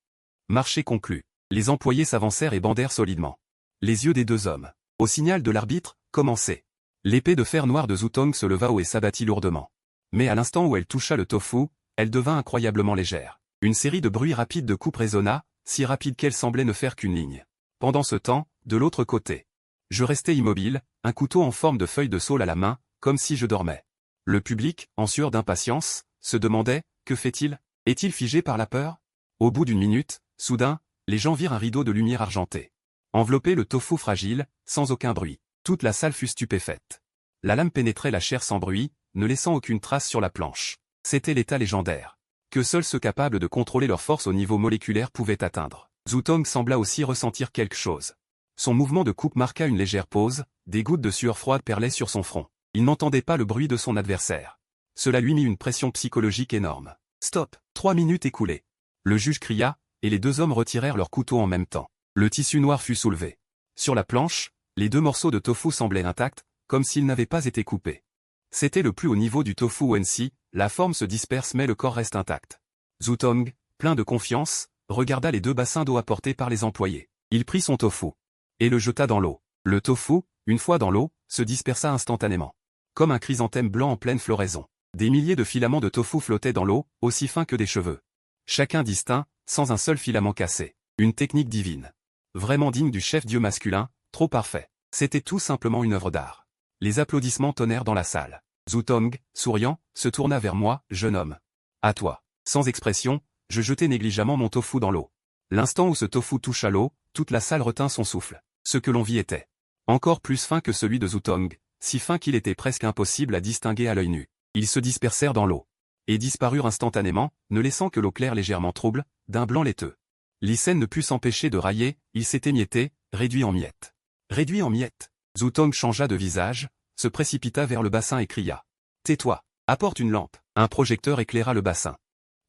Marché conclu. Les employés s'avancèrent et bandèrent solidement les yeux des 2 hommes. Au signal de l'arbitre, commencez. L'épée de fer noire de Zutong se leva haut et s'abattit lourdement. Mais à l'instant où elle toucha le tofu, elle devint incroyablement légère. Une série de bruits rapides de coupe résonna, si rapide qu'elle semblait ne faire qu'une ligne. Pendant ce temps, de l'autre côté, je restais immobile, un couteau en forme de feuille de saule à la main, comme si je dormais. Le public, en sueur d'impatience, se demandait, que fait-il? Est-il figé par la peur? Au bout d'une minute, soudain, les gens virent un rideau de lumière argentée envelopper le tofu fragile, sans aucun bruit. Toute la salle fut stupéfaite. La lame pénétrait la chair sans bruit, ne laissant aucune trace sur la planche. C'était l'état légendaire, que seuls ceux capables de contrôler leur force au niveau moléculaire pouvaient atteindre. Zutong sembla aussi ressentir quelque chose. Son mouvement de coupe marqua une légère pause, des gouttes de sueur froide perlaient sur son front. Il n'entendait pas le bruit de son adversaire. Cela lui mit une pression psychologique énorme. Stop. 3 minutes écoulées. Le juge cria, et les deux hommes retirèrent leurs couteaux en même temps. Le tissu noir fut soulevé. Sur la planche, les deux morceaux de tofu semblaient intacts, comme s'ils n'avaient pas été coupés. C'était le plus haut niveau du tofu ONC, la forme se disperse mais le corps reste intact. Zutong, plein de confiance, regarda les deux bassins d'eau apportés par les employés. Il prit son tofu et le jeta dans l'eau. Le tofu, une fois dans l'eau, se dispersa instantanément. Comme un chrysanthème blanc en pleine floraison. Des milliers de filaments de tofu flottaient dans l'eau, aussi fins que des cheveux. Chacun distinct, sans un seul filament cassé. Une technique divine. Vraiment digne du chef-dieu masculin, trop parfait. C'était tout simplement une œuvre d'art. Les applaudissements tonnèrent dans la salle. Zutong, souriant, se tourna vers moi, jeune homme. À toi. Sans expression, je jetai négligemment mon tofu dans l'eau. L'instant où ce tofu toucha l'eau, toute la salle retint son souffle. Ce que l'on vit était encore plus fin que celui de Zutong, si fin qu'il était presque impossible à distinguer à l'œil nu. Ils se dispersèrent dans l'eau et disparurent instantanément, ne laissant que l'eau claire légèrement trouble, d'un blanc laiteux. Lycène ne put s'empêcher de railler, il s'était mietté, réduit en miettes. Réduit en miettes. Zutong changea de visage, se précipita vers le bassin et cria. Tais-toi, apporte une lampe. Un projecteur éclaira le bassin.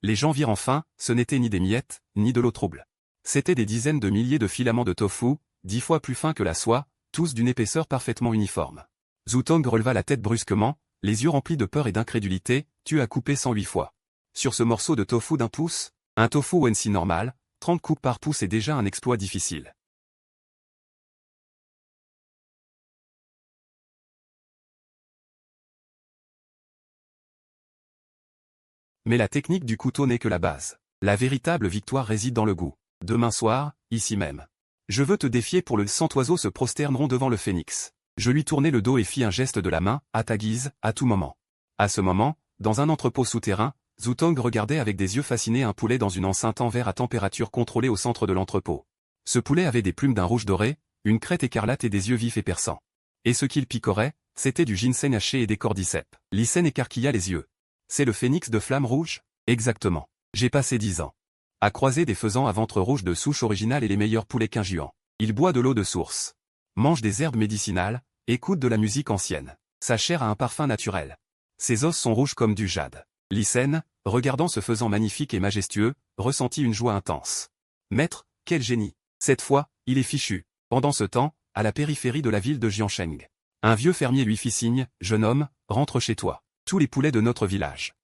Les gens virent enfin, ce n'était ni des miettes, ni de l'eau trouble. C'étaient des dizaines de milliers de filaments de tofu, 10 fois plus fins que la soie, tous d'une épaisseur parfaitement uniforme. Zutong releva la tête brusquement, les yeux remplis de peur et d'incrédulité, tu as coupé 108 fois. Sur ce morceau de tofu d'un pouce, un tofu ONC normal, 30 coupes par pouce est déjà un exploit difficile. Mais la technique du couteau n'est que la base. La véritable victoire réside dans le goût. Demain soir, ici même. Je veux te défier pour le 100 oiseaux se prosterneront devant le phénix. Je lui tournai le dos et fis un geste de la main, à ta guise, à tout moment. À ce moment, dans un entrepôt souterrain, Zutong regardait avec des yeux fascinés un poulet dans une enceinte en verre à température contrôlée au centre de l'entrepôt. Ce poulet avait des plumes d'un rouge doré, une crête écarlate et des yeux vifs et perçants. Et ce qu'il picorait, c'était du ginseng haché et des cordyceps. Lycène écarquilla les yeux. C'est le phénix de flamme rouge? Exactement. J'ai passé 10 ans à croiser des faisans à ventre rouge de souche originale et les meilleurs poulets qu'injuants. Il boit de l'eau de source, mange des herbes médicinales, écoute de la musique ancienne. Sa chair a un parfum naturel. Ses os sont rouges comme du jade. Lycène, regardant ce faisan magnifique et majestueux, ressentit une joie intense. Maître, quel génie! Cette fois, il est fichu. Pendant ce temps, à la périphérie de la ville de Jiansheng. Un vieux fermier lui fit signe, jeune homme, rentre chez toi. Tous les poulets de notre village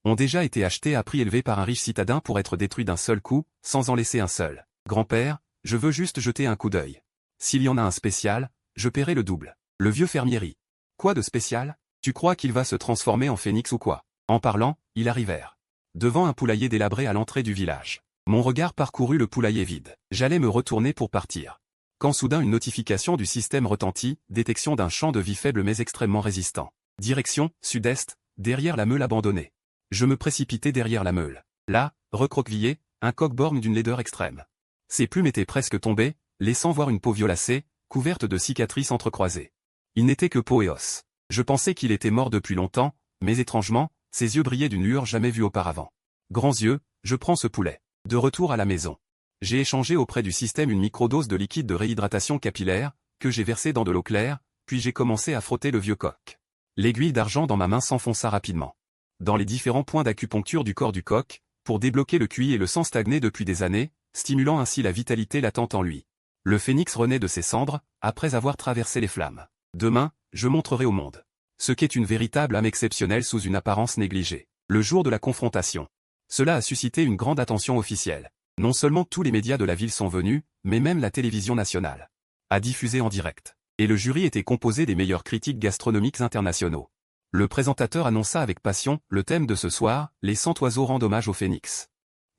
ont déjà été achetés à prix élevé par un riche citadin pour être détruits d'un seul coup, sans en laisser un seul. Grand-père, je veux juste jeter un coup d'œil. S'il y en a un spécial, je paierai le double. Le vieux fermier rit. Quoi de spécial? Tu crois qu'il va se transformer en phénix ou quoi? En parlant, ils arrivèrent devant un poulailler délabré à l'entrée du village. Mon regard parcourut le poulailler vide. J'allais me retourner pour partir. Quand soudain une notification du système retentit, détection d'un champ de vie faible mais extrêmement résistant. Direction, sud-est, derrière la meule abandonnée. Je me précipitai derrière la meule. Là, recroquevillé, un coq-borgne d'une laideur extrême. Ses plumes étaient presque tombées, laissant voir une peau violacée, couverte de cicatrices entrecroisées. Il n'était que peau et os. Je pensais qu'il était mort depuis longtemps, mais étrangement, ses yeux brillaient d'une lueur jamais vue auparavant. Grands yeux, je prends ce poulet. De retour à la maison. J'ai échangé auprès du système une microdose de liquide de réhydratation capillaire, que j'ai versé dans de l'eau claire, puis j'ai commencé à frotter le vieux coq. L'aiguille d'argent dans ma main s'enfonça rapidement dans les différents points d'acupuncture du corps du coq, pour débloquer le QI et le sang stagné depuis des années, stimulant ainsi la vitalité latente en lui. Le phénix renaît de ses cendres, après avoir traversé les flammes. Demain, je montrerai au monde ce qu'est une véritable âme exceptionnelle sous une apparence négligée. Le jour de la confrontation. Cela a suscité une grande attention officielle. Non seulement tous les médias de la ville sont venus, mais même la télévision nationale a diffusé en direct. Et le jury était composé des meilleurs critiques gastronomiques internationaux. Le présentateur annonça avec passion, le thème de ce soir, les 100 oiseaux rendent hommage au phénix.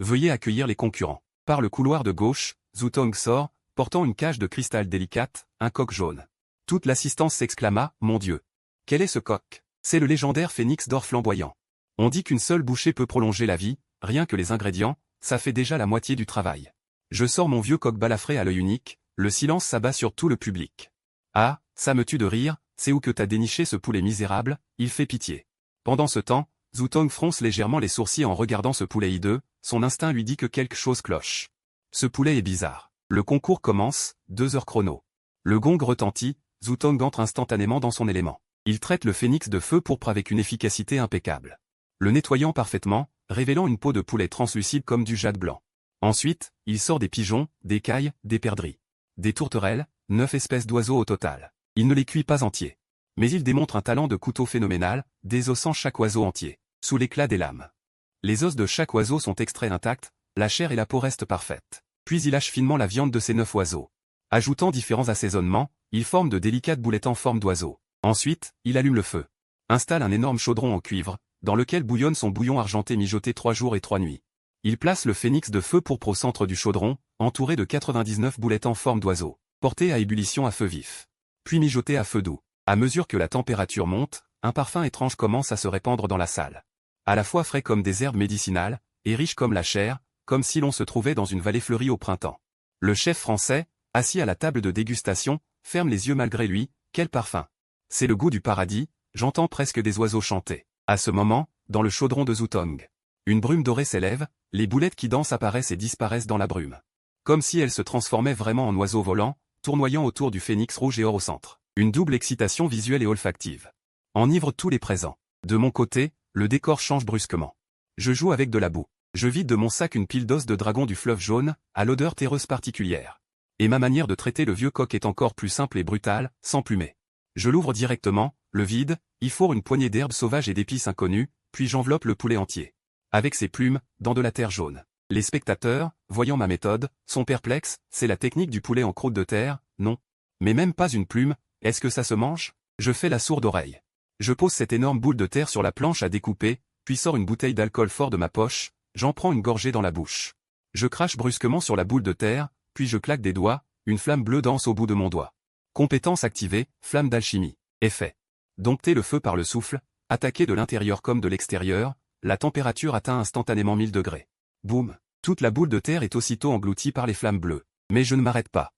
Veuillez accueillir les concurrents. Par le couloir de gauche, Zutong sort, portant une cage de cristal délicate, un coq jaune. Toute l'assistance s'exclama, mon Dieu! Quel est ce coq? C'est le légendaire phénix d'or flamboyant. On dit qu'une seule bouchée peut prolonger la vie, rien que les ingrédients, ça fait déjà la moitié du travail. Je sors mon vieux coq balafré à l'œil unique, le silence s'abat sur tout le public. Ah, ça me tue de rire, c'est où que t'as déniché ce poulet misérable, il fait pitié. Pendant ce temps, Zutong fronce légèrement les sourcils en regardant ce poulet hideux, son instinct lui dit que quelque chose cloche. Ce poulet est bizarre. Le concours commence, 2 heures chrono. Le gong retentit, Zutong entre instantanément dans son élément. Il traite le phénix de feu pourpre avec une efficacité impeccable. le nettoyant parfaitement, révélant une peau de poulet translucide comme du jade blanc. Ensuite, il sort des pigeons, des cailles, des perdrix, des tourterelles, 9 espèces d'oiseaux au total. Il ne les cuit pas entiers. Mais il démontre un talent de couteau phénoménal, désossant chaque oiseau entier, sous l'éclat des lames. Les os de chaque oiseau sont extraits intacts, la chair et la peau restent parfaites. Puis il hache finement la viande de ces 9 oiseaux. Ajoutant différents assaisonnements, il forme de délicates boulettes en forme d'oiseau. Ensuite, il allume le feu. Installe un énorme chaudron en cuivre, dans lequel bouillonne son bouillon argenté mijoté 3 jours et 3 nuits. Il place le phénix de feu pourpre au centre du chaudron, entouré de 99 boulettes en forme d'oiseau, portées à ébullition à feu vif. Puis mijotées à feu doux. À mesure que la température monte, un parfum étrange commence à se répandre dans la salle. À la fois frais comme des herbes médicinales, et riche comme la chair, comme si l'on se trouvait dans une vallée fleurie au printemps. Le chef français, assis à la table de dégustation, ferme les yeux malgré lui. Quel parfum! C'est le goût du paradis, j'entends presque des oiseaux chanter. À ce moment, dans le chaudron de Zutong, une brume dorée s'élève, les boulettes qui dansent apparaissent et disparaissent dans la brume. Comme si elles se transformaient vraiment en oiseaux volants, tournoyant autour du phénix rouge et or au centre. Une double excitation visuelle et olfactive enivre tous les présents. De mon côté, le décor change brusquement. Je joue avec de la boue. Je vide de mon sac une pile d'os de dragon du fleuve jaune, à l'odeur terreuse particulière. Et ma manière de traiter le vieux coq est encore plus simple et brutale, sans plumer. Je l'ouvre directement, le vide, y fourre une poignée d'herbes sauvages et d'épices inconnues, puis j'enveloppe le poulet entier. Avec ses plumes, dans de la terre jaune. Les spectateurs, voyant ma méthode, sont perplexes, c'est la technique du poulet en croûte de terre, non. Mais même pas une plume, est-ce que ça se mange? Je fais la sourde oreille. Je pose cette énorme boule de terre sur la planche à découper, puis sors une bouteille d'alcool fort de ma poche, j'en prends une gorgée dans la bouche. Je crache brusquement sur la boule de terre, puis je claque des doigts, une flamme bleue danse au bout de mon doigt. Compétence activée, flamme d'alchimie. Effet. Dompter le feu par le souffle, attaquer de l'intérieur comme de l'extérieur, la température atteint instantanément 1000 degrés. Boum. Toute la boule de terre est aussitôt engloutie par les flammes bleues. Mais je ne m'arrête pas.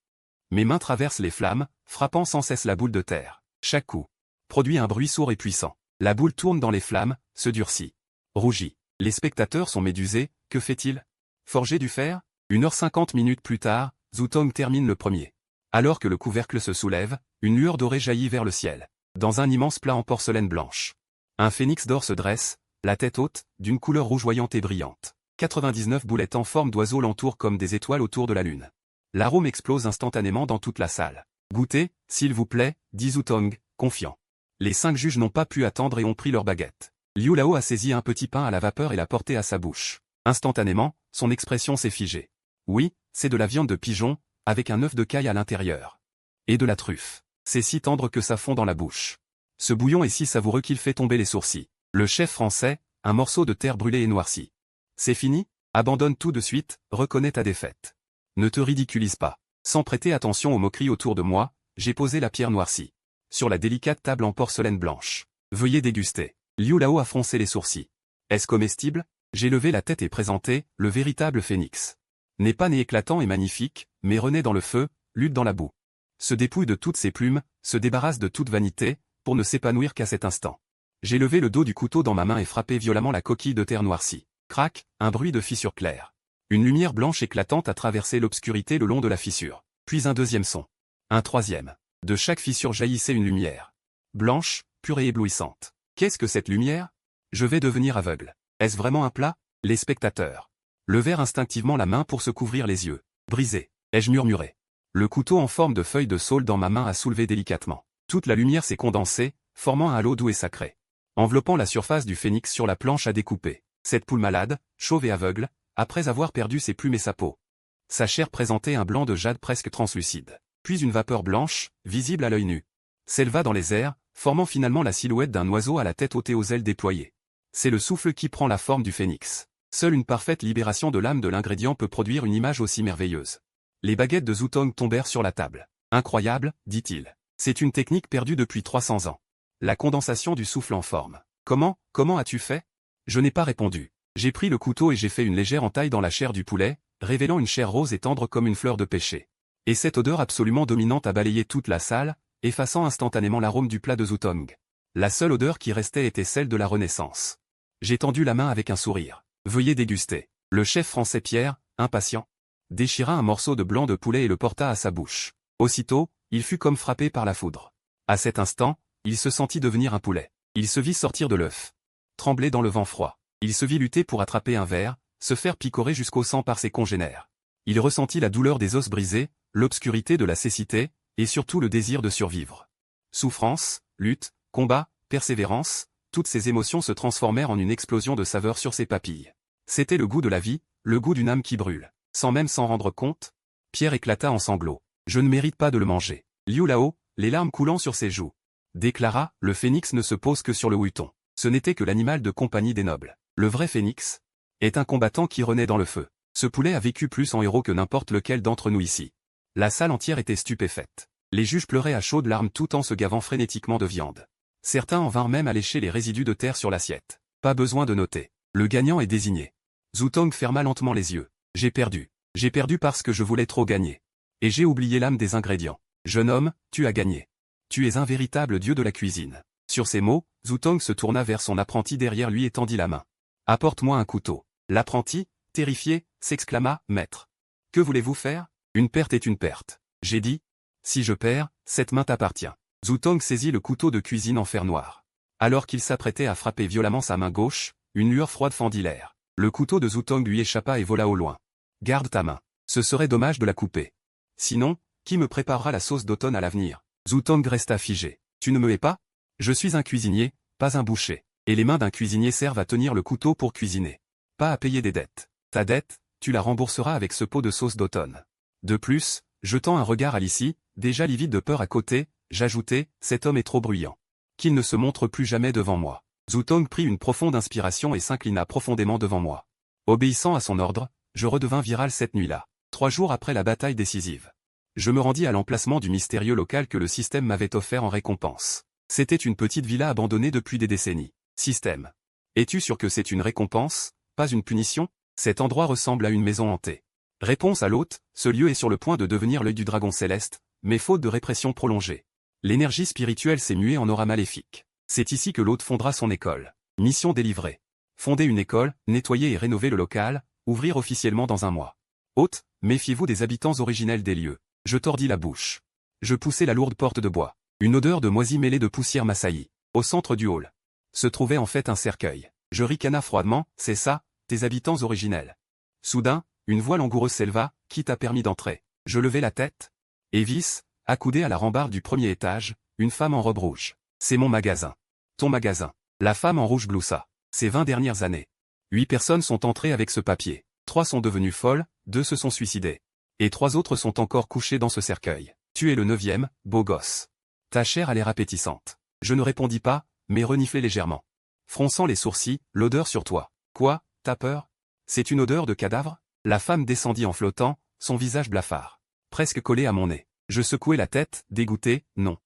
Mes mains traversent les flammes, frappant sans cesse la boule de terre. Chaque coup produit un bruit sourd et puissant. La boule tourne dans les flammes, se durcit. Rougit. Les spectateurs sont médusés, que fait-il? Forger du fer? 1h50 plus tard, Zutong termine le premier. Alors que le couvercle se soulève, une lueur dorée jaillit vers le ciel. Dans un immense plat en porcelaine blanche. Un phénix d'or se dresse, la tête haute, d'une couleur rougeoyante et brillante. 99 boulettes en forme d'oiseau l'entourent comme des étoiles autour de la lune. L'arôme explose instantanément dans toute la salle. Goûtez, s'il vous plaît, dit Zutong, confiant. Les 5 juges n'ont pas pu attendre et ont pris leur baguette. Liu Lao a saisi un petit pain à la vapeur et l'a porté à sa bouche. Instantanément, son expression s'est figée. Oui, c'est de la viande de pigeon, avec un œuf de caille à l'intérieur. Et de la truffe. C'est si tendre que ça fond dans la bouche. Ce bouillon est si savoureux qu'il fait tomber les sourcils. Le chef français, un morceau de terre brûlée et noircie. C'est fini? Abandonne tout de suite, reconnais ta défaite. Ne te ridiculise pas. Sans prêter attention aux moqueries autour de moi, j'ai posé la pierre noircie. Sur la délicate table en porcelaine blanche. Veuillez déguster. Liu Lao a froncé les sourcils. Est-ce comestible? J'ai levé la tête et présenté, le véritable phénix. N'est pas né éclatant et magnifique, mais renaît dans le feu, lutte dans la boue. Se dépouille de toutes ses plumes, se débarrasse de toute vanité, pour ne s'épanouir qu'à cet instant. J'ai levé le dos du couteau dans ma main et frappé violemment la coquille de terre noircie. Crac, un bruit de fissure claire. Une lumière blanche éclatante a traversé l'obscurité le long de la fissure. Puis un deuxième son. Un troisième. De chaque fissure jaillissait une lumière. Blanche, pure et éblouissante. Qu'est-ce que cette lumière? Je vais devenir aveugle. Est-ce vraiment un plat? Les spectateurs levèrent instinctivement la main pour se couvrir les yeux. Brisé. Ai-je murmuré. Le couteau en forme de feuille de saule dans ma main a soulevé délicatement. Toute la lumière s'est condensée, formant un halo doux et sacré. Enveloppant la surface du phénix sur la planche à découper. Cette poule malade, chauve et aveugle, après avoir perdu ses plumes et sa peau. Sa chair présentait un blanc de jade presque translucide. Puis une vapeur blanche, visible à l'œil nu, s'éleva dans les airs, formant finalement la silhouette d'un oiseau à la tête haute et aux ailes déployées. C'est le souffle qui prend la forme du phénix. Seule une parfaite libération de l'âme de l'ingrédient peut produire une image aussi merveilleuse. Les baguettes de Zutong tombèrent sur la table. Incroyable, dit-il. C'est une technique perdue depuis 300 ans. La condensation du souffle en forme. Comment as-tu fait? Je n'ai pas répondu. J'ai pris le couteau et j'ai fait une légère entaille dans la chair du poulet, révélant une chair rose et tendre comme une fleur de pêcher. Et cette odeur absolument dominante a balayé toute la salle, effaçant instantanément l'arôme du plat de Zutong. La seule odeur qui restait était celle de la Renaissance. J'ai tendu la main avec un sourire. Veuillez déguster. Le chef français Pierre, impatient, déchira un morceau de blanc de poulet et le porta à sa bouche. Aussitôt, il fut comme frappé par la foudre. À cet instant, il se sentit devenir un poulet. Il se vit sortir de l'œuf. trembler dans le vent froid. Il se vit lutter pour attraper un ver, se faire picorer jusqu'au sang par ses congénères. Il ressentit la douleur des os brisés, l'obscurité de la cécité, et surtout le désir de survivre. Souffrance, lutte, combat, persévérance, toutes ces émotions se transformèrent en une explosion de saveur sur ses papilles. C'était le goût de la vie, le goût d'une âme qui brûle. Sans même s'en rendre compte, Pierre éclata en sanglots. « Je ne mérite pas de le manger. » Liu Lao, les larmes coulant sur ses joues, déclara, le phénix ne se pose que sur le houilleton. Ce n'était que l'animal de compagnie des nobles. Le vrai phénix est un combattant qui renaît dans le feu. Ce poulet a vécu plus en héros que n'importe lequel d'entre nous ici. La salle entière était stupéfaite. Les juges pleuraient à chaudes larmes tout en se gavant frénétiquement de viande. Certains en vinrent même à lécher les résidus de terre sur l'assiette. Pas besoin de noter. Le gagnant est désigné. Zutong ferma lentement les yeux. J'ai perdu. J'ai perdu parce que je voulais trop gagner. Et j'ai oublié l'âme des ingrédients. Jeune homme, tu as gagné. Tu es un véritable dieu de la cuisine. Sur ces mots, Zutong se tourna vers son apprenti derrière lui et tendit la main. Apporte-moi un couteau. L'apprenti, terrifié, s'exclama, maître. Que voulez-vous faire? Une perte est une perte. J'ai dit. Si je perds, cette main t'appartient. Zutong saisit le couteau de cuisine en fer noir. Alors qu'il s'apprêtait à frapper violemment sa main gauche, une lueur froide fendit l'air. Le couteau de Zutong lui échappa et vola au loin. Garde ta main. Ce serait dommage de la couper. Sinon, qui me préparera la sauce d'automne à l'avenir? Zutong resta figé. Tu ne me hais pas? Je suis un cuisinier, pas un boucher. Et les mains d'un cuisinier servent à tenir le couteau pour cuisiner. Pas à payer des dettes. Ta dette, tu la rembourseras avec ce pot de sauce d'automne. De plus, jetant un regard à Lissy, déjà livide de peur à côté, j'ajoutai, cet homme est trop bruyant. Qu'il ne se montre plus jamais devant moi. Zutong prit une profonde inspiration et s'inclina profondément devant moi. Obéissant à son ordre, je redevins viral cette nuit-là. 3 jours après la bataille décisive. Je me rendis à l'emplacement du mystérieux local que le système m'avait offert en récompense. C'était une petite villa abandonnée depuis des décennies. Système. Es-tu sûr que c'est une récompense, pas une punition? Cet endroit ressemble à une maison hantée. Réponse à l'hôte, ce lieu est sur le point de devenir l'œil du dragon céleste, mais faute de répression prolongée. L'énergie spirituelle s'est muée en aura maléfique. C'est ici que l'hôte fondera son école. Mission délivrée. Fonder une école, nettoyer et rénover le local, ouvrir officiellement dans un mois. Hôte, méfiez-vous des habitants originels des lieux. Je tordis la bouche. Je poussai la lourde porte de bois. Une odeur de moisi mêlée de poussière m'assaillit. Au centre du hall se trouvait en fait un cercueil. Je ricana froidement, c'est ça, tes habitants originels. Soudain, une voix langoureuse s'éleva, qui t'a permis d'entrer? Je levai la tête. Evis, accoudée à la rambarde du premier étage, une femme en robe rouge. C'est mon magasin. Ton magasin. La femme en rouge gloussa. Ces 20 dernières années. 8 personnes sont entrées avec ce papier. 3 sont devenues folles, 2 se sont suicidées. Et 3 autres sont encore couchés dans ce cercueil. Tu es le 9e, beau gosse. Ta chair a l'air appétissante. Je ne répondis pas, mais reniflai légèrement. Fronçant les sourcils, l'odeur sur toi. Quoi, t'as peur? C'est une odeur de cadavre? La femme descendit en flottant, son visage blafard. Presque collé à mon nez. Je secouai la tête, dégoûté, non.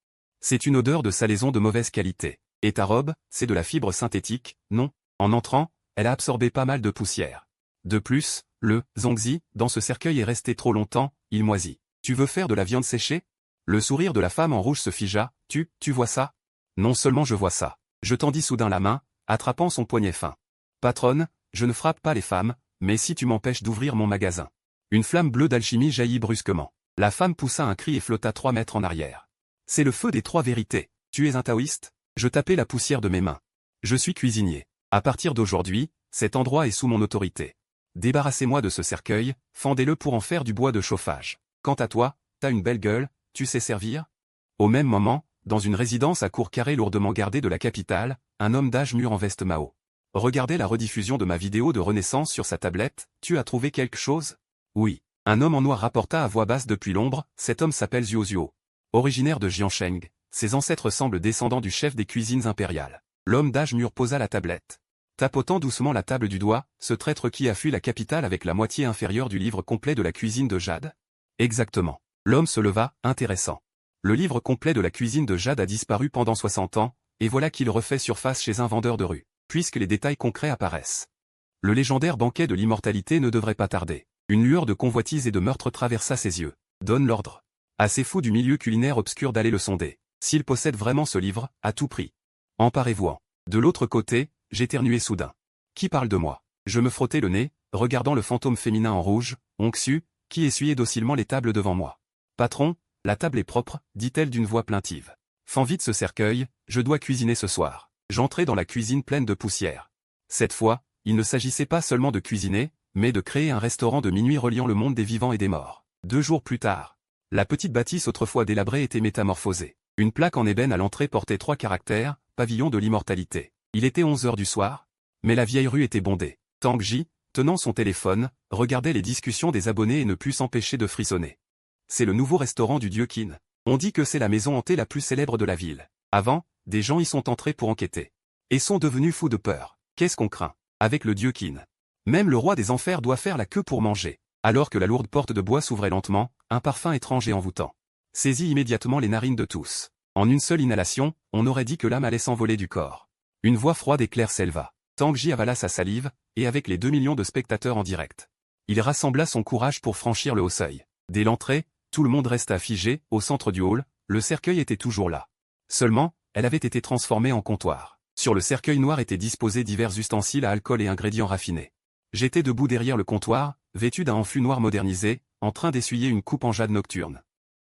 C'est une odeur de salaison de mauvaise qualité. Et ta robe, c'est de la fibre synthétique, non? En entrant, elle a absorbé pas mal de poussière. De plus, le zongzi, dans ce cercueil est resté trop longtemps, il moisit. Tu veux faire de la viande séchée? Le sourire de la femme en rouge se figea, tu vois ça? Non seulement je vois ça. Je tendis soudain la main, attrapant son poignet fin. Patronne, je ne frappe pas les femmes, mais si tu m'empêches d'ouvrir mon magasin. Une flamme bleue d'alchimie jaillit brusquement. La femme poussa un cri et flotta 3 mètres en arrière. C'est le feu des 3 vérités. Tu es un taoïste? Je tapai la poussière de mes mains. Je suis cuisinier. À partir d'aujourd'hui, cet endroit est sous mon autorité. Débarrassez-moi de ce cercueil, fendez-le pour en faire du bois de chauffage. Quant à toi, t'as une belle gueule, tu sais servir? Au même moment, dans une résidence à cour carrée lourdement gardée de la capitale, un homme d'âge mûr en veste Mao regardait la rediffusion de ma vidéo de renaissance sur sa tablette. Tu as trouvé quelque chose? Oui. Un homme en noir rapporta à voix basse depuis l'ombre, cet homme s'appelle Zuo Zuo. Originaire de Jiansheng, ses ancêtres semblent descendants du chef des cuisines impériales. L'homme d'âge mûr posa la tablette. Tapotant doucement la table du doigt, ce traître qui a fui la capitale avec la moitié inférieure du livre complet de la cuisine de Jade? Exactement. L'homme se leva, intéressant. Le livre complet de la cuisine de Jade a disparu pendant 60 ans, et voilà qu'il refait surface chez un vendeur de rue, puisque les détails concrets apparaissent. Le légendaire banquet de l'immortalité ne devrait pas tarder. Une lueur de convoitise et de meurtre traversa ses yeux. Donne l'ordre. À ces fous du milieu culinaire obscur d'aller le sonder. S'il possède vraiment ce livre, à tout prix. Emparez-vous-en. De l'autre côté, j'éternuai soudain. Qui parle de moi? Je me frottais le nez, regardant le fantôme féminin en rouge, onxu, qui essuyait docilement les tables devant moi. Patron, la table est propre, dit-elle d'une voix plaintive. Fends vite ce cercueil, je dois cuisiner ce soir. J'entrais dans la cuisine pleine de poussière. Cette fois, il ne s'agissait pas seulement de cuisiner, mais de créer un restaurant de minuit reliant le monde des vivants et des morts. 2 jours plus tard, la petite bâtisse autrefois délabrée était métamorphosée. Une plaque en ébène à l'entrée portait 3 caractères, pavillon de l'immortalité. Il était 11 heures du soir, mais la vieille rue était bondée. Tang Ji, tenant son téléphone, regardait les discussions des abonnés et ne put s'empêcher de frissonner. C'est le nouveau restaurant du dieu Qin. On dit que c'est la maison hantée la plus célèbre de la ville. Avant, des gens y sont entrés pour enquêter. Et sont devenus fous de peur. Qu'est-ce qu'on craint avec le dieu Qin? Même le roi des enfers doit faire la queue pour manger. Alors que la lourde porte de bois s'ouvrait lentement, un parfum étrange et envoûtant saisit immédiatement les narines de tous. En une seule inhalation, on aurait dit que l'âme allait s'envoler du corps. Une voix froide et claire s'éleva. Tang Ji avala sa salive, et avec les 2 millions de spectateurs en direct, il rassembla son courage pour franchir le haut seuil. Dès l'entrée, tout le monde resta figé. Au centre du hall, le cercueil était toujours là. Seulement, elle avait été transformée en comptoir. Sur le cercueil noir étaient disposés divers ustensiles à alcool et ingrédients raffinés. J'étais debout derrière le comptoir, vêtu d'un enflux noir modernisé, en train d'essuyer une coupe en jade nocturne.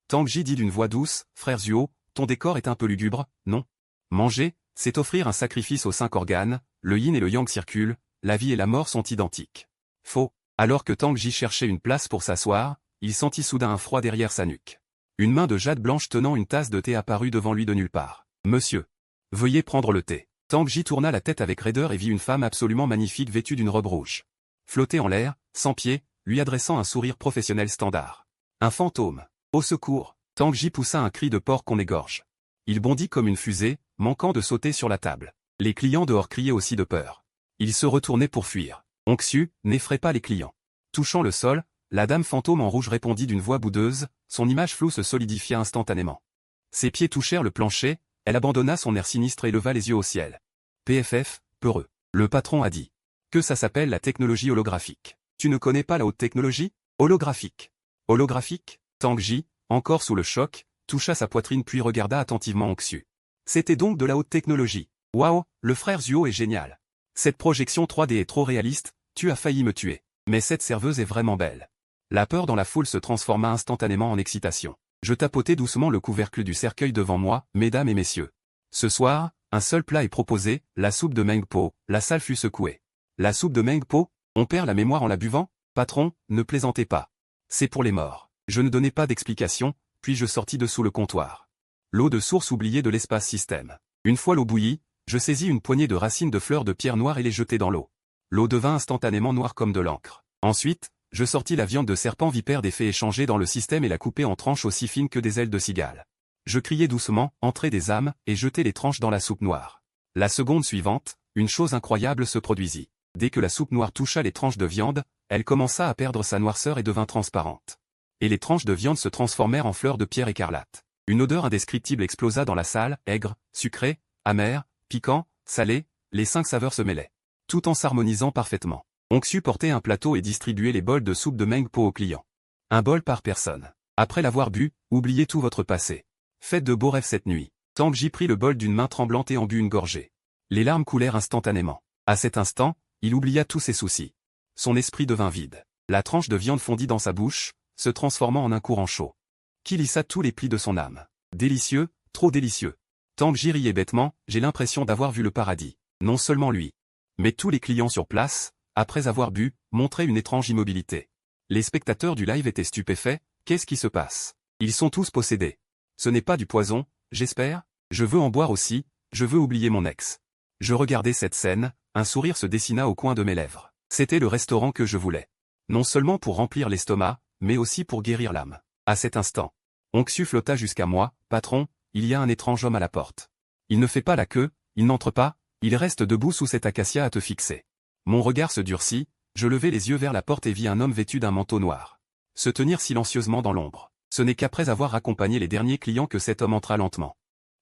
Tang Ji dit d'une voix douce, « Frère Zuo, ton décor est un peu lugubre, non? Manger, c'est offrir un sacrifice aux 5 organes, le yin et le yang circulent, la vie et la mort sont identiques. » Faux. Alors que Tang Ji cherchait une place pour s'asseoir, il sentit soudain un froid derrière sa nuque. Une main de jade blanche tenant une tasse de thé apparut devant lui de nulle part. « Monsieur, veuillez prendre le thé. » Tang Ji tourna la tête avec raideur et vit une femme absolument magnifique vêtue d'une robe rouge. Flotter en l'air, sans pied, lui adressant un sourire professionnel standard. Un fantôme. Au secours. Tang Ji poussa un cri de porc qu'on égorge. Il bondit comme une fusée, manquant de sauter sur la table. Les clients dehors criaient aussi de peur. Il se retournait pour fuir. Onxu, n'effraie pas les clients. Touchant le sol, la dame fantôme en rouge répondit d'une voix boudeuse, son image floue se solidifia instantanément. Ses pieds touchèrent le plancher, elle abandonna son air sinistre et leva les yeux au ciel. PFF, peureux. Le patron a dit que ça s'appelle la technologie holographique. Tu ne connais pas la haute technologie? Holographique. Holographique? Tang Ji, encore sous le choc, toucha sa poitrine puis regarda attentivement Onxu. C'était donc de la haute technologie. Waouh, le frère Zuo est génial. Cette projection 3D est trop réaliste, tu as failli me tuer. Mais cette serveuse est vraiment belle. La peur dans la foule se transforma instantanément en excitation. Je tapotai doucement le couvercle du cercueil devant moi, mesdames et messieurs. Ce soir, un seul plat est proposé, la soupe de Meng Po. La salle fut secouée. La soupe de Meng Po? On perd la mémoire en la buvant? Patron, ne plaisantez pas. C'est pour les morts. Je ne donnai pas d'explication, puis je sortis de sous le comptoir. L'eau de source oubliée de l'espace système. Une fois l'eau bouillie, je saisis une poignée de racines de fleurs de pierre noire et les jetai dans l'eau. L'eau devint instantanément noire comme de l'encre. Ensuite, je sortis la viande de serpent vipère des fées échangée dans le système et la coupai en tranches aussi fines que des ailes de cigale. Je criai doucement, entrez des âmes, et jetai les tranches dans la soupe noire. La seconde suivante, une chose incroyable se produisit. Dès que la soupe noire toucha les tranches de viande, elle commença à perdre sa noirceur et devint transparente. Et les tranches de viande se transformèrent en fleurs de pierre écarlate. Une odeur indescriptible explosa dans la salle, aigre, sucré, amer, piquant, salé, les 5 saveurs se mêlaient. Tout en s'harmonisant parfaitement. Onxu portait un plateau et distribuait les bols de soupe de Meng Po aux clients. Un bol par personne. Après l'avoir bu, oubliez tout votre passé. Faites de beaux rêves cette nuit. Tang Ji prit le bol d'une main tremblante et en but une gorgée. Les larmes coulèrent instantanément. À cet instant, il oublia tous ses soucis. Son esprit devint vide. La tranche de viande fondit dans sa bouche, se transformant en un courant chaud, qui lissa tous les plis de son âme. Délicieux, trop délicieux. Tang Ji riait bêtement, j'ai l'impression d'avoir vu le paradis. Non seulement lui, mais tous les clients sur place, après avoir bu, montraient une étrange immobilité. Les spectateurs du live étaient stupéfaits, qu'est-ce qui se passe? Ils sont tous possédés. Ce n'est pas du poison, j'espère? Je veux en boire aussi, je veux oublier mon ex. Je regardais cette scène, un sourire se dessina au coin de mes lèvres. C'était le restaurant que je voulais. Non seulement pour remplir l'estomac, mais aussi pour guérir l'âme. À cet instant, Onxu flotta jusqu'à moi, patron, il y a un étrange homme à la porte. Il ne fait pas la queue, il n'entre pas, il reste debout sous cet acacia à te fixer. Mon regard se durcit, je levai les yeux vers la porte et vis un homme vêtu d'un manteau noir se tenir silencieusement dans l'ombre. Ce n'est qu'après avoir accompagné les derniers clients que cet homme entra lentement.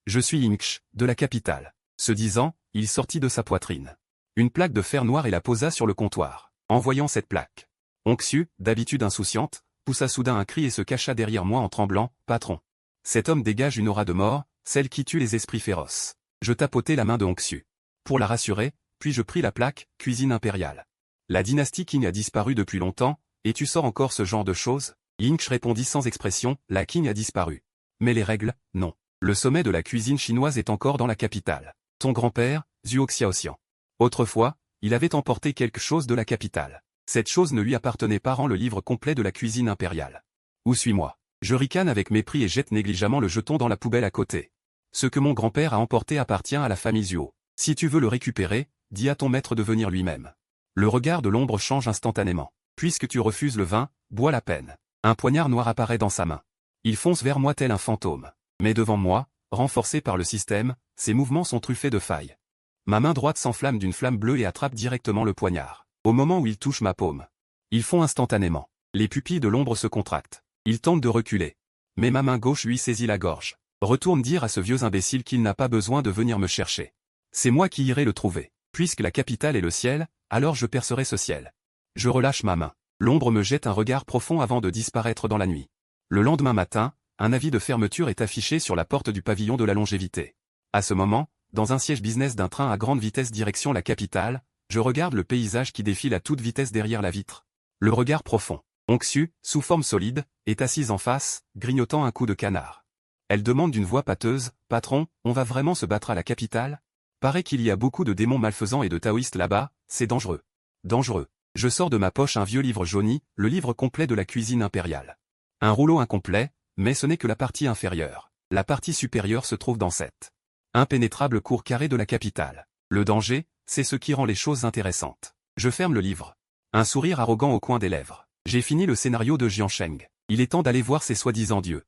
Je suis Inch, de la capitale. Ce disant, il sortit de sa poitrine une plaque de fer noir et la posa sur le comptoir. En voyant cette plaque, Onxu, d'habitude insouciante, poussa soudain un cri et se cacha derrière moi en tremblant, patron. Cet homme dégage une aura de mort, celle qui tue les esprits féroces. Je tapotai la main de Onxu pour la rassurer, puis je pris la plaque, cuisine impériale. La dynastie Qing a disparu depuis longtemps, et tu sors encore ce genre de choses? Inch répondit sans expression, la Qing a disparu. Mais les règles, non. Le sommet de la cuisine chinoise est encore dans la capitale. Ton grand-père, Zhuo Xiaoxian. Autrefois, il avait emporté quelque chose de la capitale. Cette chose ne lui appartenait pas. Rends le livre complet de la cuisine impériale. Ou suis-moi. Je ricane avec mépris et jette négligemment le jeton dans la poubelle à côté. Ce que mon grand-père a emporté appartient à la famille Zhuo. Si tu veux le récupérer, dis à ton maître de venir lui-même. Le regard de l'ombre change instantanément. Puisque tu refuses le vin, bois la peine. Un poignard noir apparaît dans sa main. Il fonce vers moi tel un fantôme. Mais devant moi, renforcé par le système, ses mouvements sont truffés de failles. Ma main droite s'enflamme d'une flamme bleue et attrape directement le poignard. Au moment où il touche ma paume, il fond instantanément. Les pupilles de l'ombre se contractent. Il tente de reculer. Mais ma main gauche lui saisit la gorge. Retourne dire à ce vieux imbécile qu'il n'a pas besoin de venir me chercher. C'est moi qui irai le trouver. Puisque la capitale est le ciel, alors je percerai ce ciel. Je relâche ma main. L'ombre me jette un regard profond avant de disparaître dans la nuit. Le lendemain matin, un avis de fermeture est affiché sur la porte du pavillon de la longévité. À ce moment, dans un siège business d'un train à grande vitesse direction la capitale, je regarde le paysage qui défile à toute vitesse derrière la vitre. Le regard profond, onctueux, sous forme solide, est assise en face, grignotant un coup de canard. Elle demande d'une voix pâteuse, « Patron, on va vraiment se battre à la capitale ? Paraît qu'il y a beaucoup de démons malfaisants et de taoïstes là-bas, c'est dangereux. » Dangereux. Je sors de ma poche un vieux livre jauni, le livre complet de la cuisine impériale. Un rouleau incomplet, mais ce n'est que la partie inférieure. La partie supérieure se trouve dans cette impénétrable cour carrée de la capitale. Le danger, c'est ce qui rend les choses intéressantes. Je ferme le livre. Un sourire arrogant au coin des lèvres. J'ai fini le scénario de Jiansheng. Il est temps d'aller voir ces soi-disant dieux.